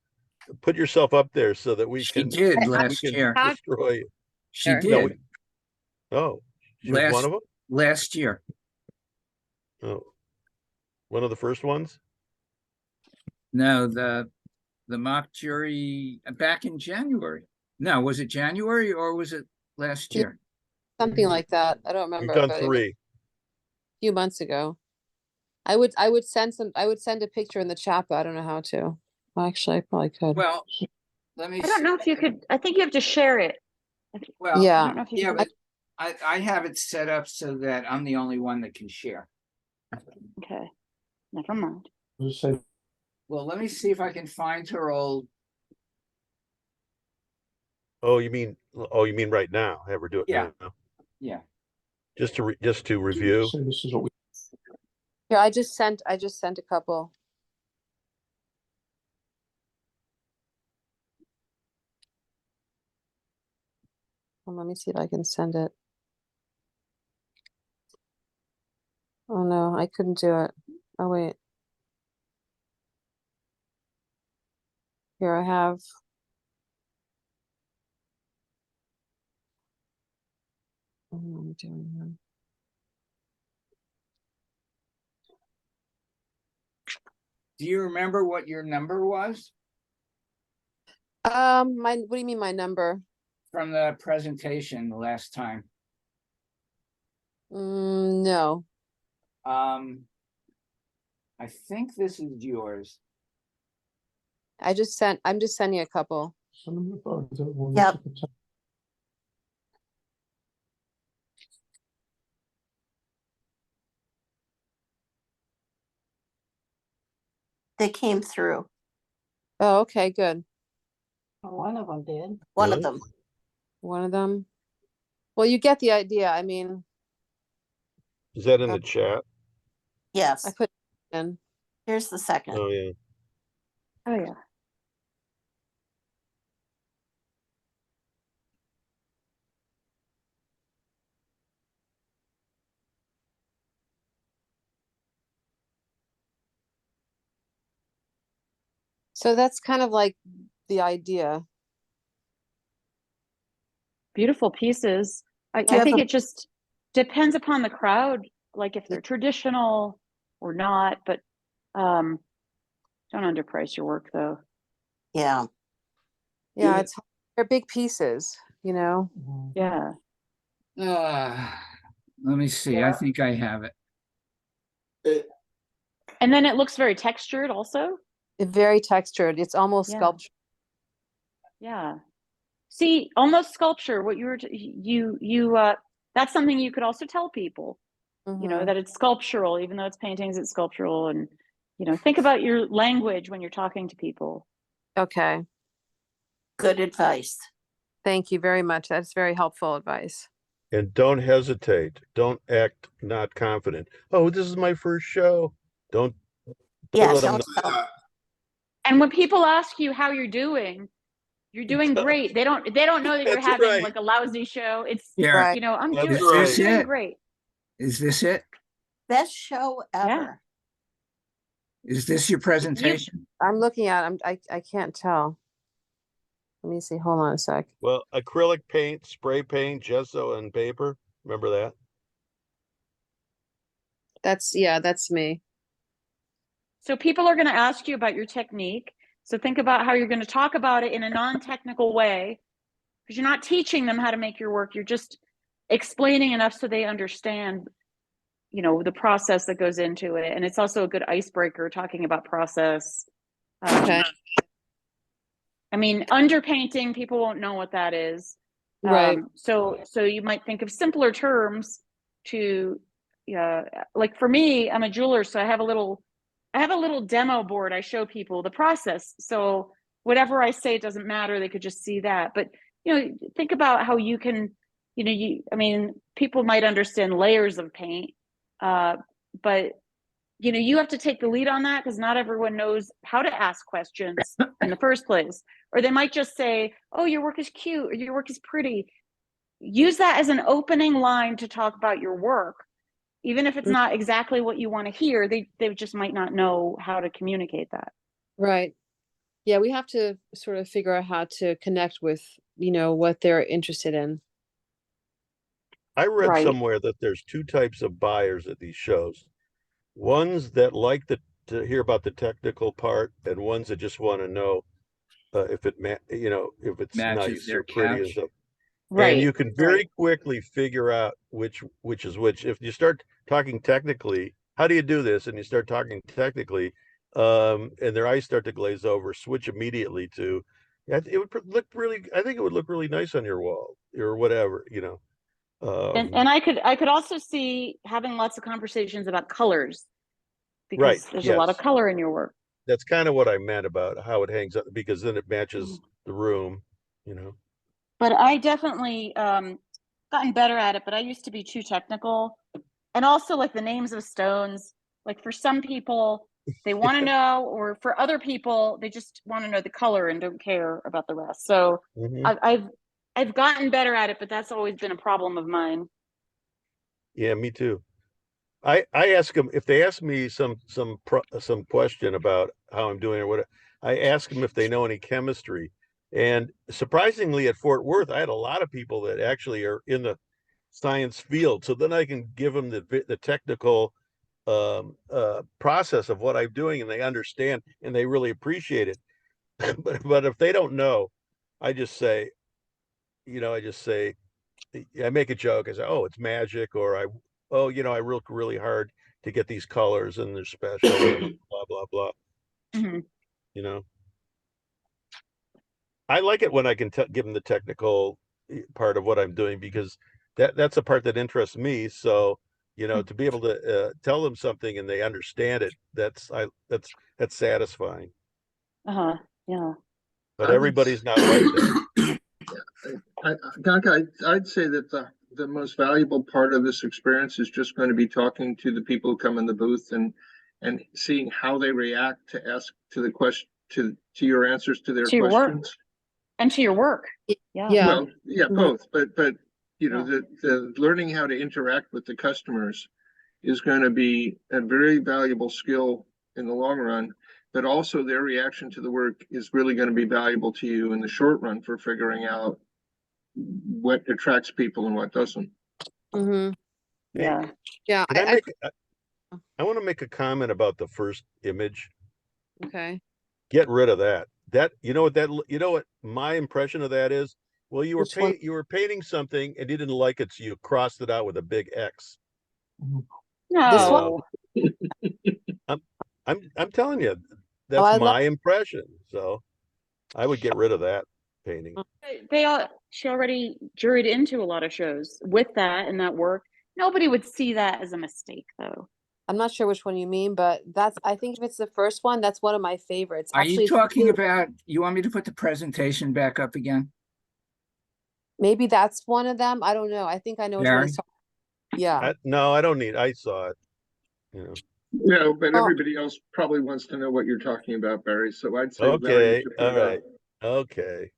put yourself up there so that we She can did we last can year. destroy you. She No, No, did Oh, she was one of them? last year. Oh, one of the first ones? No, the mock jury back in January. No, was it January or was it last year? something like that. I don't We've remember, done but it was a 3. few months ago. I would send a picture in the chat, but I don't know how to. Well, actually, I probably could. Well, let me. I don't know if you could, I think you have to share it. Well, Yeah. I don't know if you yeah, can. but I have it set up so that I'm the only one that can share. Okay, never mind. Well, let me see if I can find her old. Oh, you mean right now? Have her do it Yeah. now. Yeah. Just to review. So this is what we. Here, I just sent a couple. Well, let me see if I can send it. Oh no, I couldn't do it. Oh wait. Here I have. What am I doing here? Do you remember what your number was What do you mean my number? from the presentation the last time? No. Um, I think this is yours. I'm just sending a couple. Yep. They came through. Oh, okay, good. One of them did. One of Really? them. One of them. Well, you get the idea. I mean, Is that in Uh, the chat? I Yes. put it in. Here's the second. Oh, yeah. Oh, yeah. So that's kind of like the idea. Beautiful pieces. I Do you have think a- it just depends upon the crowd, like if they're traditional or not, but don't underprice your work though. Yeah. Yeah, Yeah. they're big pieces, you know. Yeah. Let me see. I think I have it. It, And then it looks very textured also. Very textured. It's almost Yeah. sculpture. Yeah. See, almost sculpture, what that's something you could also tell people, you know, Mhm. that it's sculptural, even though it's paintings, it's sculptural. And, you know, think about your language when you're talking to people. Okay. Good advice. Thank you very much. That's very helpful advice. And don't hesitate. Don't act not confident. Oh, this is my first show. Don't Yeah, let them don't know. tell. And when people ask you how you're doing great. They don't know that you're That's having right. like a lousy show. It's, Here, Right. you know, That's I'm right. doing it. great. Is this it? Best show ever. Is this your presentation? I'm looking at I can't tell. Let me see. Hold on a sec. Well, acrylic paint, spray paint, gesso, and paper. Remember that? That's me. So people are going to ask you about your technique. So think about how you're going to talk about it in a non-technical way, because you're not teaching them how to make your work. You're just explaining enough so they understand, you know, the process that goes into it. And it's also a good icebreaker talking about process. Okay. I mean, underpainting, people won't know what that is. Right. So you might think of simpler terms to, like for me, I'm a jeweler, so I have a little demo board. I show people the process. So whatever I say, it doesn't matter. They could just see that. But, you know, think about how you can, you know, I mean, people might understand layers of paint, but you know, you have to take the lead on that because not everyone knows how to ask questions in the first place. Or they might just say, oh, your work is cute or your work is pretty. Use that as an opening line to talk about your work. Even if it's not exactly what you want to hear, they just might not know how to communicate that. Right. Yeah, we have to sort of figure out how to connect with, you know, what they're interested in. I read Right. somewhere that there's two types of buyers at these shows. Ones that like to hear about the technical part, and ones that just want to know if if it's Matches nice their or pretty and couch. stuff. Right. And you can very quickly figure out which is which. If you start talking technically, how do you do this? And you start talking technically, and their eyes start to glaze over, switch immediately to, it would look really. I think it would look really nice on your wall or whatever, you know. And I could also see having lots of conversations about colors Right. because there's a lot of Yes. color in your work. That's kind of what I meant about how it hangs up, because then it matches the room, you know. But I definitely gotten better at it, but I used to be too technical. And also like the names of stones, like for some people they want to know, or for other people they just want to know the color and don't care about the rest. So Mhm. I've gotten better at it, but that's always been a problem of mine. Yeah, me too. I ask them if they ask me some question about how I'm doing or what. I ask them if they know any chemistry, and surprisingly, at Fort Worth, I had a lot of people that actually are in the science field. So then I can give them the technical process of what I'm doing, and they understand and they really appreciate it. But if they don't know, I just say, I just say, I make a joke. I say, "Oh, it's magic," or "I, oh, I work really hard to get these colors and they're special and blah, blah, blah, Mhm. you know? I like it when I can give them the technical part of what I'm doing because that's a part that interests me. So, you know, to be able to tell them something and they understand it, that's satisfying. Yeah. But I would everybody's not like that. Doc, I'd say that the most valuable part of this experience is just going to be talking to the people who come in the booth and seeing how they react to ask to the question to your answers to their To your work. questions. And to your work. Yeah. Yeah. Well, yeah, Mhm. both, but you know, Yeah. the learning how to interact with the customers is going to be a very valuable skill in the long run, but also their reaction to the work is really going to be valuable to you in the short run for figuring out what attracts people and what doesn't. Mhm. Hey, Yeah. Yeah. can I make, I want to make a comment about the first image. Okay. Get rid of that. You know what my impression of that is? Well, you were painting something and you didn't like it, so you crossed it out with a big X. This one? No. I'm telling you, Oh, that's I love. my impression. So I would get rid of that painting. She already juried into a lot of shows with that and that work. Nobody would see that as a mistake, though. I'm not sure which one you mean, but I think if it's the first one, that's one of my favorites. Are you Actually, it's talking really- about, you want me to put the presentation back up again? maybe that's one of them. I don't know. I think I know which one. Barry? Yeah. No, I don't need. I saw it. You know. No, but Oh. everybody else probably wants to know what you're talking about, Barry. So I'd say Okay. All right. Okay.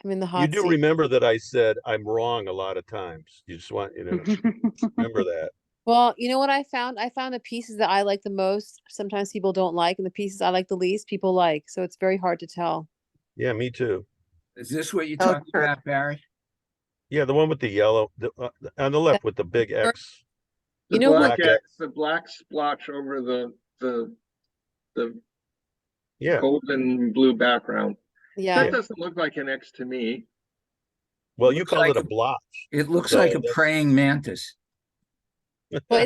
I'm in the You hot do seat. remember that I said I'm wrong a lot of times. You just want, remember that. Well, you know what I found? I found the pieces that I like the most, sometimes people don't like, and the pieces I like the least, people like. So it's very hard to tell. Yeah, me too. Is this what you're Oh, talking sure. about, Barry? Yeah, the one with the yellow, on the left with the big X. The You know black what- X, the black splotch over the Yeah. golden blue background. Yeah. That doesn't look like an X to me. Well, you Looks called like it a blotch. It looks So like a that's- praying mantis. Well,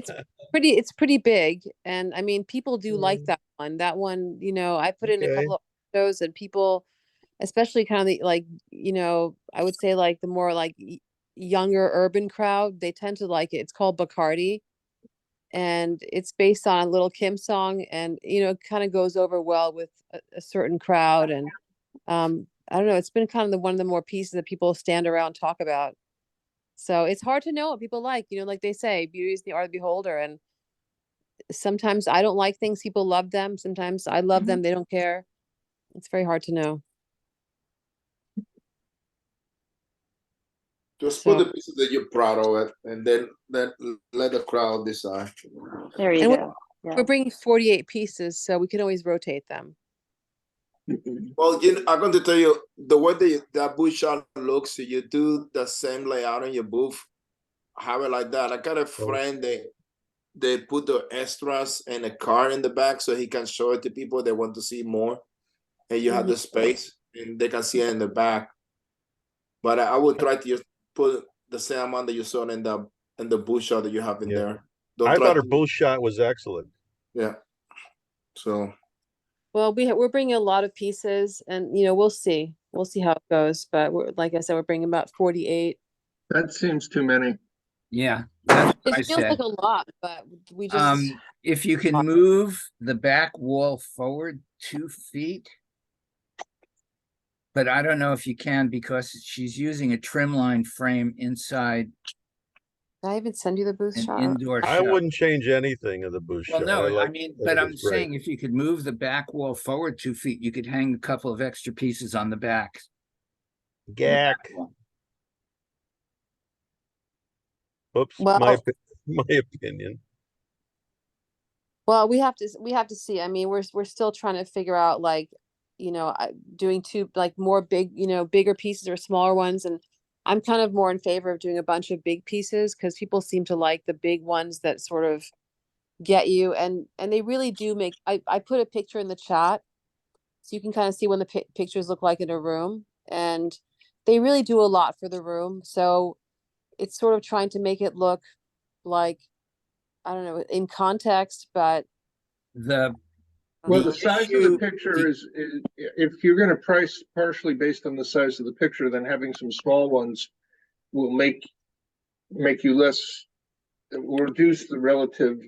it's pretty big. And I mean, people do like that one. That one, I put in a Okay. couple of shows and people, especially kind of the like, I would say like the more like younger urban crowd, they tend to like it. It's called Bacardi. And it's based on a Little Kim song, and it kind of goes over well with a certain crowd. And I don't know, it's been kind of one of the more pieces that people stand around and talk about. So it's hard to know what people like. Like they say, beauty is the art of the beholder. And sometimes I don't like things, people love them. Sometimes I love them, they don't care. It's very hard to know. Just So- put the pieces that you're proud of it, and then let the crowd decide. There you And go. Yeah. We're bringing 48 pieces, so we can always rotate them. Well, I'm going to tell you the way that booth shot looks. You do the same layout in your booth, have it like that. I got a friend they put the extras and a card in the back so he can show it to people that want to see more, and you have the space and they can see it in the back. But I would try to just put the same amount that you saw in the booth shot that you have in Yeah. there. Don't I try thought her to- bull shot was excellent. Yeah. So Well, we're bringing a lot of pieces, and we'll see how it goes. But like I said, we're bringing about 48. That seems too many. Yeah, that's what I It feels said. like a lot, but we just If you can move the back wall forward 2 feet. But I don't know if you can because she's using a trim line frame inside Did I even send you the booth an shot? indoor I shop. wouldn't change anything of the bush Well, shot. no, I I mean, think but I'm it's great. saying if you could move the back wall forward 2 feet, you could hang a couple of extra pieces on the back. Gack. Oops, Well- my opinion. Well, we have to see. I mean, we're still trying to figure out doing two like more bigger pieces or smaller ones, and I'm kind of more in favor of doing a bunch of big pieces because people seem to like the big ones that sort of get you, and they really do make. I put a picture in the chat so you can kind of see what the pictures look like in a room, and they really do a lot for the room. So it's sort of trying to make it look like I don't know, in context, but The, Well, The the size of the issue- picture is, if you're gonna price partially based on the size of the picture, then having some small ones will make you less, will reduce the relative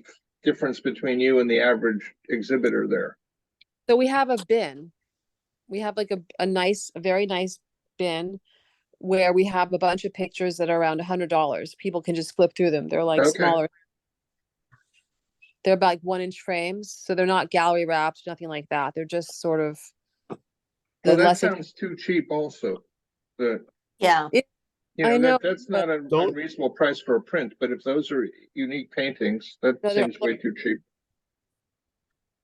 difference between you and the average exhibitor there. so we have a bin. We have like a nice, a very nice bin where we have a bunch of pictures that are around $100. People can just flip through them. They're like Okay. smaller. They're about like 1-inch frames, so they're not gallery wrapped, nothing like that. They're just sort of Well, the that less. sounds too cheap also. The, Yeah, I know, that's but- not a Don't- unreasonable price for a print, but if those are unique paintings, that No, they're- seems way too cheap.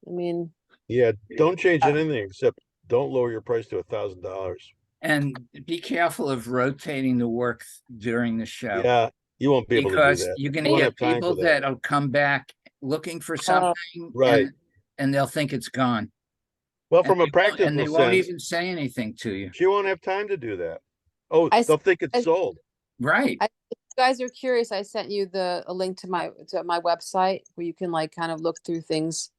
I mean, Yeah, don't change anything except don't lower your price to $1,000. and be careful of rotating the work during the show. Yeah, you won't be able to do Because that. you're You gonna won't get have time people for that. that'll come back looking for something. right. And they'll think it's gone. Well, And from they a won't- practical And they won't sense, even say anything to you. she won't have time to do that. Oh, I s- they'll think it's I- sold. Right. if you guys are curious, I sent you a link to my website where you can like kind of look through things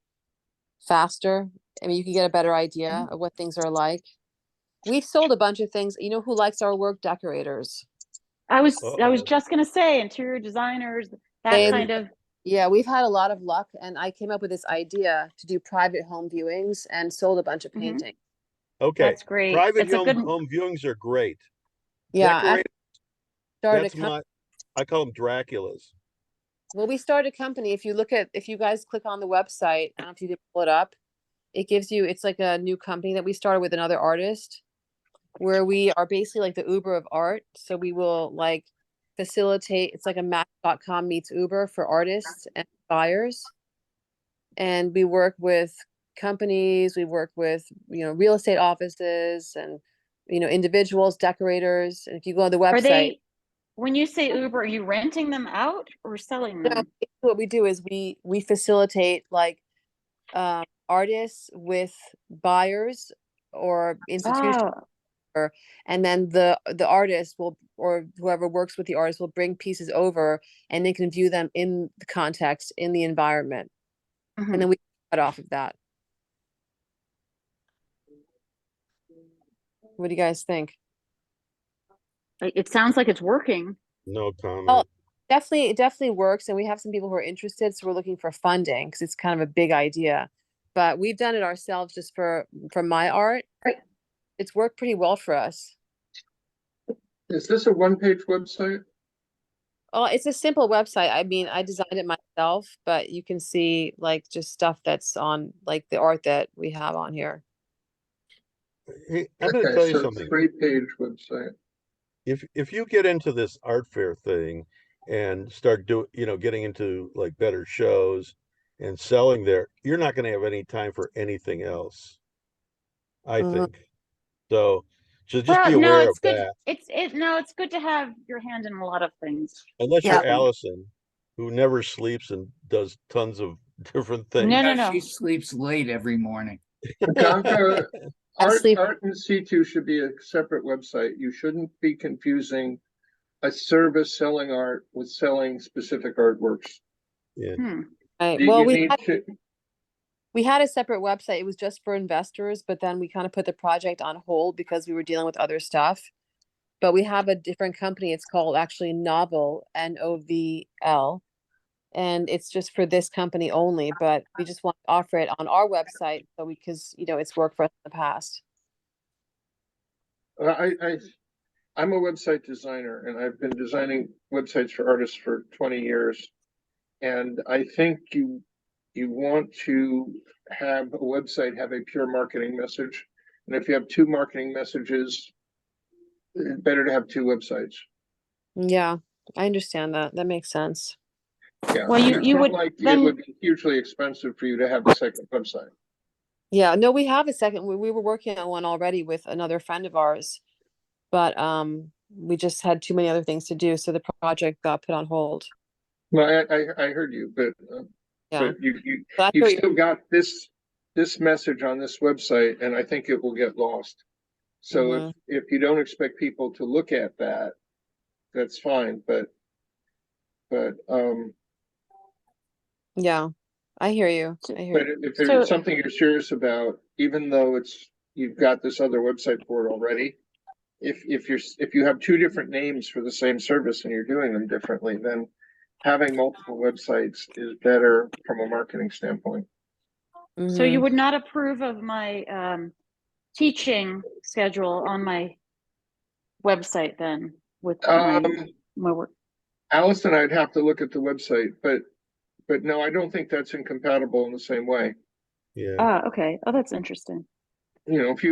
faster. I mean, you can get a better idea of what things are like. We've sold a bunch of things. You know who likes our work? Decorators. I was Uh-oh. just gonna say interior designers, that They- kind of. Yeah, we've had a lot of luck, and I came up with this idea to do private home viewings and sold a bunch of Mhm. paintings. Okay, That's great. private It's a good. home viewings are great. Yeah, I Decorate, started a that's company. I call them Draculas. Well, we started a company. If you guys click on the website, I don't know if you can pull it up. It gives you, it's like a new company that we started with another artist where we are basically like the Uber of art. So we will like facilitate, it's like a Match.com meets Uber for artists and buyers. And we work with companies, we work with, real estate offices and, individuals, decorators. And if you go on the website. Are they, when you say Uber, are you renting them out or selling No, them? what we do is we facilitate like artists with buyers or institutions, Oh, and then the artist will, or whoever works with the artist will bring pieces over and they can view them in the context, in the environment, mhm. and then we cut off of that. What do you guys think? It sounds like it's working. No comment. Well, it definitely works, and we have some people who are interested, so we're looking for funding because it's kind of a big idea. But we've done it ourselves just for my art. Right. It's worked pretty well for us. Is this a one-page website? Oh, it's a simple website. I mean, I designed it myself, but you can see like just stuff that's on like the art that we have on here. Hey, I'm going to Okay, tell you so something. 3-page website. If you get into this art fair thing and start getting into like better shows and selling there, you're not going to have any time for anything else. I Mhm. think so. Just Well, be no, aware of it's good. that. It's good to have your hand in a lot of things. Unless Yeah. you're Allison, who never sleeps and does tons of different things. No. She sleeps late every morning. Bianca, I sleep. Art in situ should be a separate website. You shouldn't be confusing a service selling art with selling specific artworks. Yeah. Right. You, Well, you need to, we had a separate website. It was just for investors, but then we kind of put the project on hold because we were dealing with other stuff. But we have a different company. It's called actually Novel, NOVL. And it's just for this company only, but we just want to offer it on our website because it's worked for us in the past. I'm a website designer and I've been designing websites for artists for 20 years. And I think you want to have a website have a pure marketing message. And if you have two marketing messages, it's better to have two websites. Yeah, I understand that. That makes sense. Yeah. Well, It's you not would like then. it would be hugely expensive for you to have a second website. Yeah, no, we have a second. We were working on one already with another friend of ours, but we just had too many other things to do, so the project got put on hold. Well, I heard you, but Yeah, but you but I you've thought you- still got this message on this website, and I think it will get lost. So Mhm. if you don't expect people to look at that, that's fine. But Yeah, I hear you. I hear But you. if So- there's something you're serious about, even though you've got this other website for it already, if you have two different names for the same service and you're doing them differently, then having multiple websites is better from a marketing standpoint. So you Mhm. would not approve of my teaching schedule on my website then with my work? Allison, I'd have to look at the website, but no, I don't think that's incompatible in the same way. Yeah. Ah, okay. Oh, that's interesting. You know, if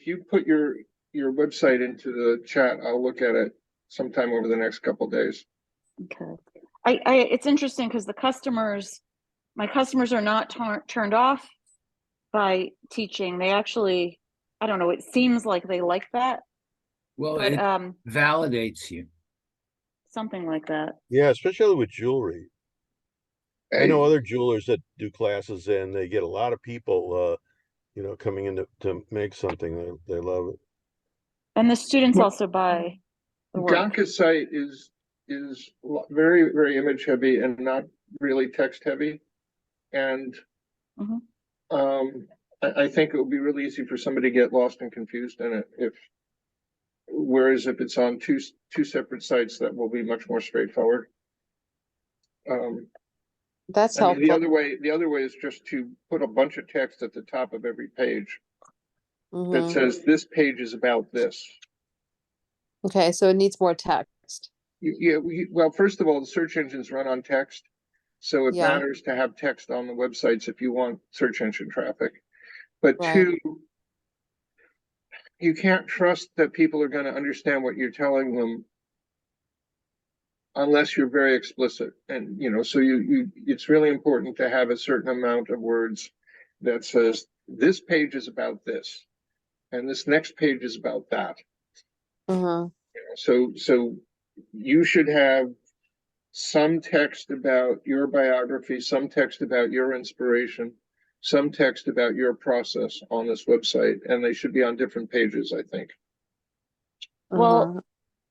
you put your website into the chat, I'll look at it sometime over the next couple days. Okay. It's interesting because my customers are not turned off by teaching. They actually, I don't know, it seems like they like that, Well, but it validates you. something like that. Yeah, especially with jewelry. I know Hey, other jewelers that do classes and they get a lot of people, coming in to make something. They love it. And the students Well, also buy the work. Bianca's site is very, very image heavy and not really text heavy. And Mhm. I think it would be really easy for somebody to get lost and confused in it whereas if it's on two separate sites, that will be much more straightforward. That's I mean, helpful. the other way is just to put a bunch of text at the top of every page that Mhm. says this page is about this. Okay, so it needs more text. Yeah, well, first of all, the search engines run on text, so it Yeah. matters to have text on the websites if you want search engine traffic. But Right. two, you can't trust that people are going to understand what you're telling them unless you're very explicit. And so it's really important to have a certain amount of words that says this page is about this, and this next page is about that. Uh-huh. So you should have some text about your biography, some text about your inspiration, some text about your process on this website, and they should be on different pages, I think. Well, Uh-huh.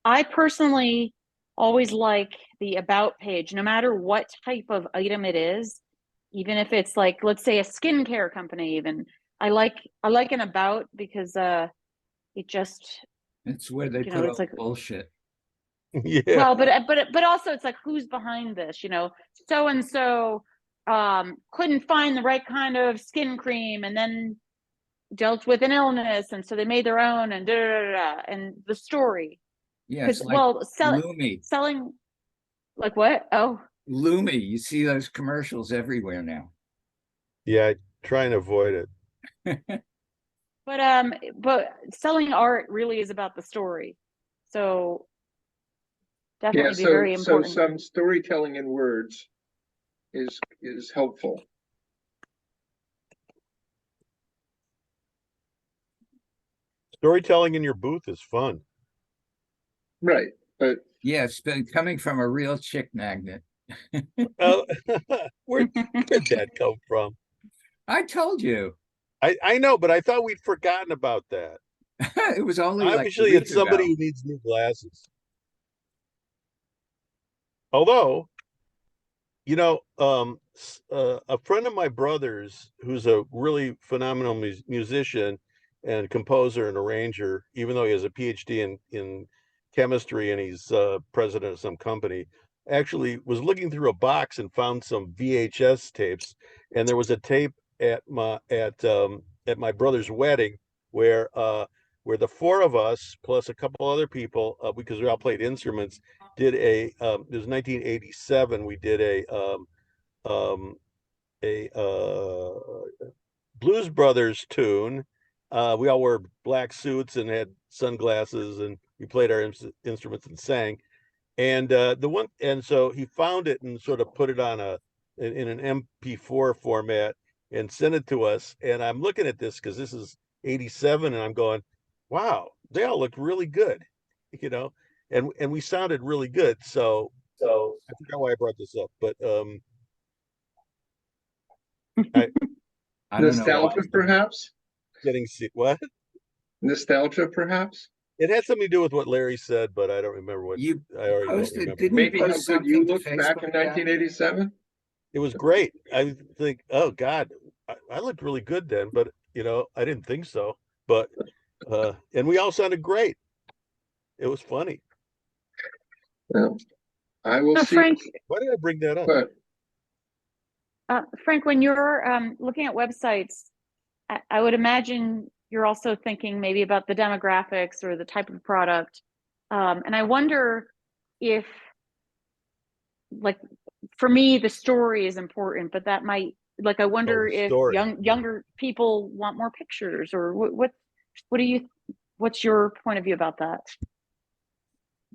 I personally always like the about page, no matter what type of item it is, even if it's like, let's say a skincare company, even. I like an about because it just, It's where they you know, put it's all like, the bullshit. Yeah. well, but also it's like who's behind this, so and so couldn't find the right kind of skin cream and then dealt with an illness, and so they made their own, and and the story. Yeah, Because it's like selling Lumi. like what? Oh, Lumi, you see those commercials everywhere now. Yeah, I try and avoid it. but selling art really is about the story, so Yeah, definitely be very so important. some storytelling in words is helpful. Storytelling in your booth is fun. Right. But Yeah, it's been coming from a real chick magnet. Oh, where'd that come from? I told you. I know, but I thought we'd forgotten about that. It was only like a Obviously, it's week somebody ago. who needs new glasses. Although, a friend of my brother's who's a really phenomenal musician and composer and arranger, even though he has a PhD in chemistry and he's president of some company, actually was looking through a box and found some VHS tapes, and there was a tape at my brother's wedding where the four of us plus a couple other people, because we all played instruments, did it was 1987. We did um, a Blues Brothers tune. We all wore black suits and had sunglasses, and we played our instruments and sang. And so he found it and sort of put it on in an MP4 format and sent it to us. And I'm looking at this because this is 87, and I'm going, wow, they all look really good, you know, and we sounded really good. So I forgot why I brought this up, but I I don't know why. nostalgia, perhaps? what? Nostalgia, perhaps? It had something to do with what Larry said, but I don't remember what. You I already don't posted, remember. didn't you Maybe how post good you something to looked back in Facebook? 1987? It was great. I think, oh God, I looked really good then, but I didn't think so. But and we all sounded great. It was funny. Well, I will So see, Frank, Why did I bring that up? but Frank, when you're looking at websites, I would imagine you're also thinking maybe about the demographics or the type of product. And I wonder if, like, for me, the story is important, but that might, like, I wonder the if story, yeah. younger people want more pictures, or what do you, what's your point of view about that?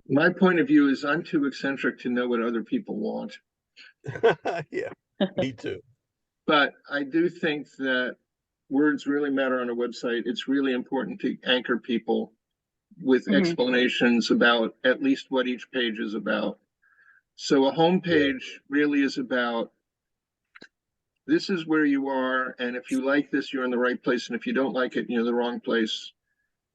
my point of view is I'm too eccentric to know what other people want. Yeah, me too. But I do think that words really matter on a website. It's really important to anchor people with Mhm. explanations about at least what each page is about. So a homepage really is about, this is where you are, and if you like this, you're in the right place, and if you don't like it, you're in the wrong place.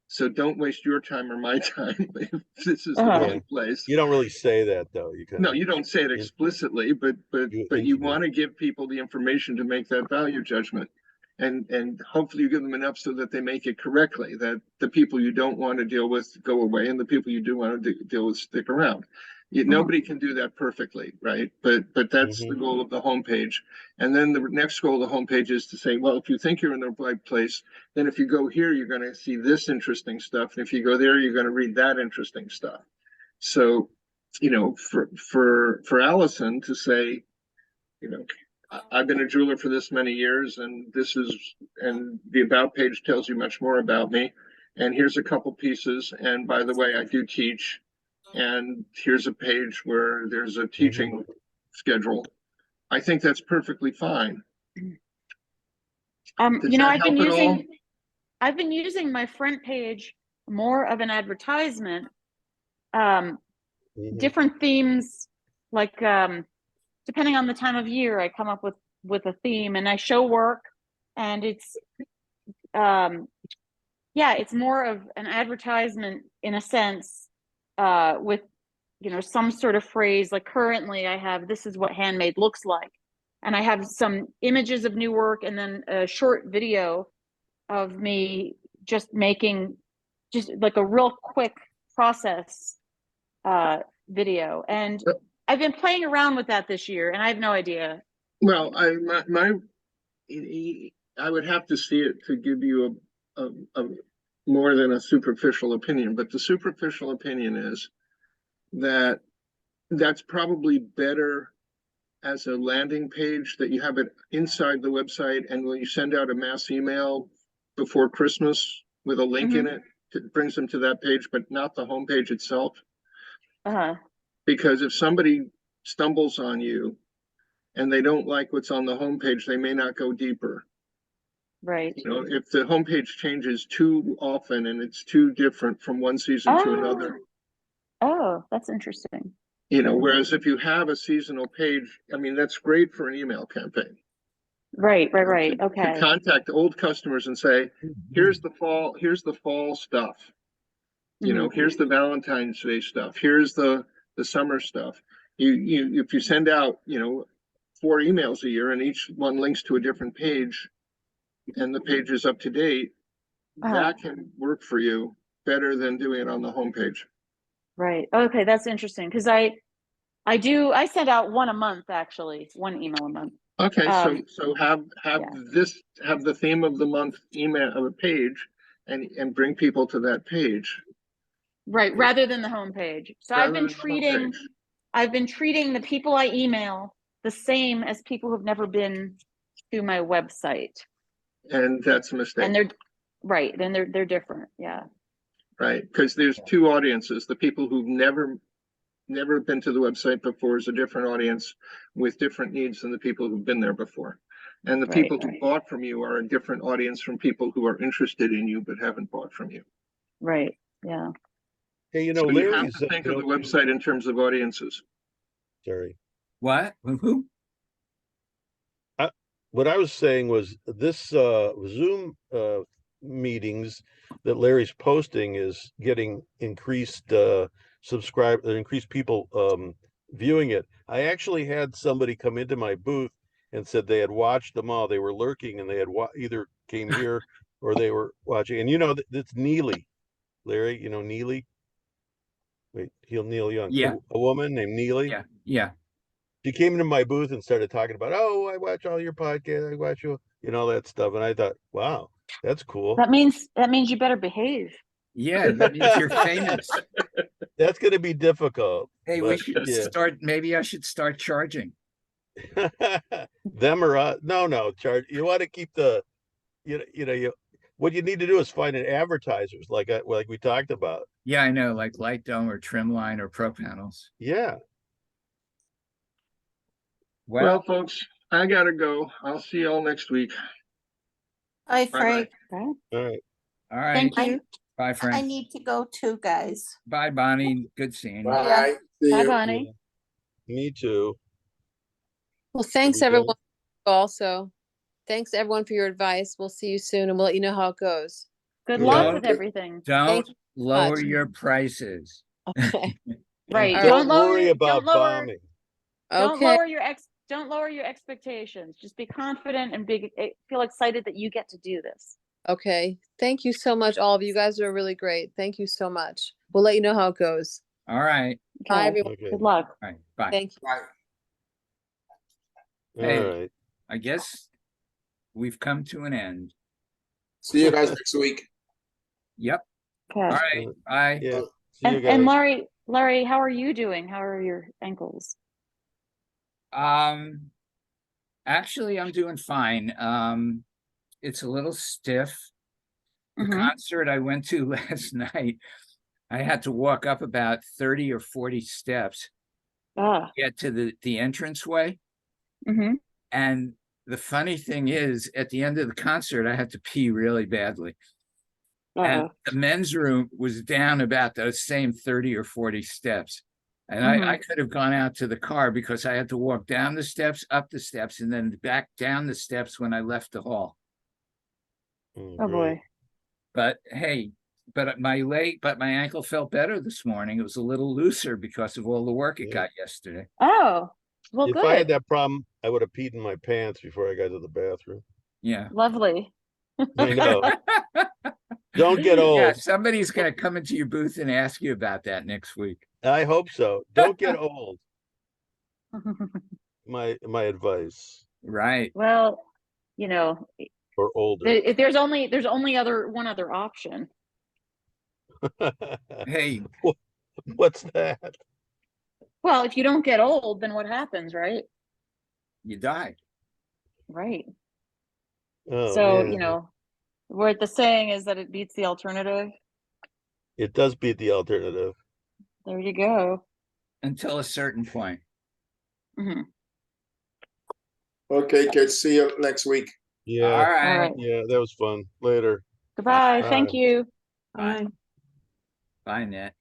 So don't waste your time or my time if this is the Uh-huh. wrong place. You don't really say that though. You kind No, of you don't say it explicitly, but you you intimate. want to give people the information to make that value judgment. And hopefully you give them enough so that they make it correctly, that the people you don't want to deal with go away and the people you do want to deal with stick around. Nobody can do that perfectly, right? But that's the goal of the homepage. And then the next goal of the homepage is to say, well, if you think you're in the right place, then if you go here, you're going to see this interesting stuff. And if you go there, you're going to read that interesting stuff. So, for Allison to say, I've been a jeweler for this many years, and the about page tells you much more about me. And here's a couple pieces. And by the way, I do teach. And here's a page where there's a teaching schedule. I think that's perfectly fine. Does that help at all? I've been using my front page more of an advertisement. Different themes, like depending on the time of year, I come up with a theme, and I show work, and it's it's more of an advertisement in a sense, with some sort of phrase. Like currently I have, this is what handmade looks like, and I have some images of new work, and then a short video of me just making just like a real quick process video. And I've been playing around with that this year, and I have no idea. Well, I would have to see it to give you a more than a superficial opinion, but the superficial opinion is that that's probably better as a landing page, that you have it inside the website, and when you send out a mass email before Christmas with a link in it, it brings them to that page, but not the homepage itself. Because if somebody stumbles on you and they don't like what's on the homepage, they may not go deeper. Right. If the homepage changes too often and it's too different from one season to another. Oh, that's interesting. Whereas if you have a seasonal page, I mean, that's great for an email campaign. Right. Okay. To contact old customers and say, here's the fall stuff. Here's the Valentine's Day stuff. Here's the summer stuff. If you send out, 4 emails a year, and each one links to a different page, and the page is up to date, that can work for you better than doing it on the homepage. Right. Okay, that's interesting, because I send out one a month, actually, one email a month. Okay, so have the theme of the month email of a page, and bring people to that page. Right, rather than the homepage. So I've been treating the people I email the same as people who've never been to my website. And that's a mistake. And they're different. Yeah. Right, because there's 2 audiences. The people who've never been to the website before is a different audience with different needs than the people who've been there before. And the people who bought from you are a different audience from people who are interested in you but haven't bought from you. Right. Yeah. Hey, So you have to think of the website in terms of audiences. Sorry. What? Who? What I was saying was this Zoom meetings that Larry's posting is getting increased increased people viewing it. I actually had somebody come into my booth and said they had watched them all. They were lurking and they had either came here or they were watching. And you know, that's Neely, Larry. You know Neely. Wait, Neil Young. Yeah. A woman named Neely. Yeah, yeah. She came into my booth and started talking about, oh, I watch all your podcasts. I watch you know, that stuff. And I thought, wow, that's cool. That means you better behave. Yeah, that means you're famous. That's going to be difficult. Hey, we but, should yeah. start, maybe I should start charging. Them or us? No, charge. You want to keep the, what you need to do is find an advertisers like we talked about. Yeah, I know, like light dome or trim line or pro panels. Yeah. Well, folks, I gotta go. I'll see you all next week. Hi, Bye-bye. Frank. Okay. All right. all right. Thank you. Bye, I Frank. need to go too, guys. Bye, Bonnie. Good seeing you. Bye. See Bye, you. Bonnie. Me too. Well, thanks we done? everyone. Also, thanks everyone for your advice. We'll see you soon, and we'll let you know how it goes. Good Yeah. luck with everything. Don't Thank you lower much. your prices. Okay. Right. All Don't lower worry your- about bombing. Don't Okay. lower your don't lower your expectations. Just be confident and feel excited that you get to do this. Okay. Thank you so much, all of you. You guys are really great. Thank you so much. We'll let you know how it goes. All right. Bye, Okay. everyone. Okay. Good luck. All right. Bye. Thank you. Bye. All Hey. right. I guess we've come to an end. See you guys next week. Yep. Okay. All right. Bye. Yeah. See you And guys. Larry, how are you doing? How are your ankles? Actually, I'm doing fine. It's a little stiff. The Mhm. concert I went to last night, I had to walk up about 30 or 40 steps Ah. to get to the entranceway. Mhm. And the funny thing is, at the end of the concert, I had to pee really badly. And the men's room was down about those same 30 or 40 steps. And I could have gone out to the car because I had to walk down the steps, up the steps, and then back down the steps when I left the hall. Oh great. boy. But hey, but my ankle felt better this morning. It was a little looser because of all the work it Yeah. got yesterday. Oh, well, If I had good. that problem, I would have peed in my pants before I got to the bathroom. Yeah. Lovely. I know. Don't get Yeah, old. somebody's gonna come into your booth and ask you about that next week. I hope so. Don't get old. My advice. Right. Well, you know, Or older. there's only one other option. Hey, What's that? Well, if you don't get old, then what happens, right? you die. Right. Oh, So, man. where the saying is that it beats the alternative. It does beat the alternative. There you go. Until a certain point. Mhm. Okay, kids. See you next week. All Yeah. All right. right. Yeah, that was fun. Later. Goodbye. Bye. Thank you. Bye. Bye, Net.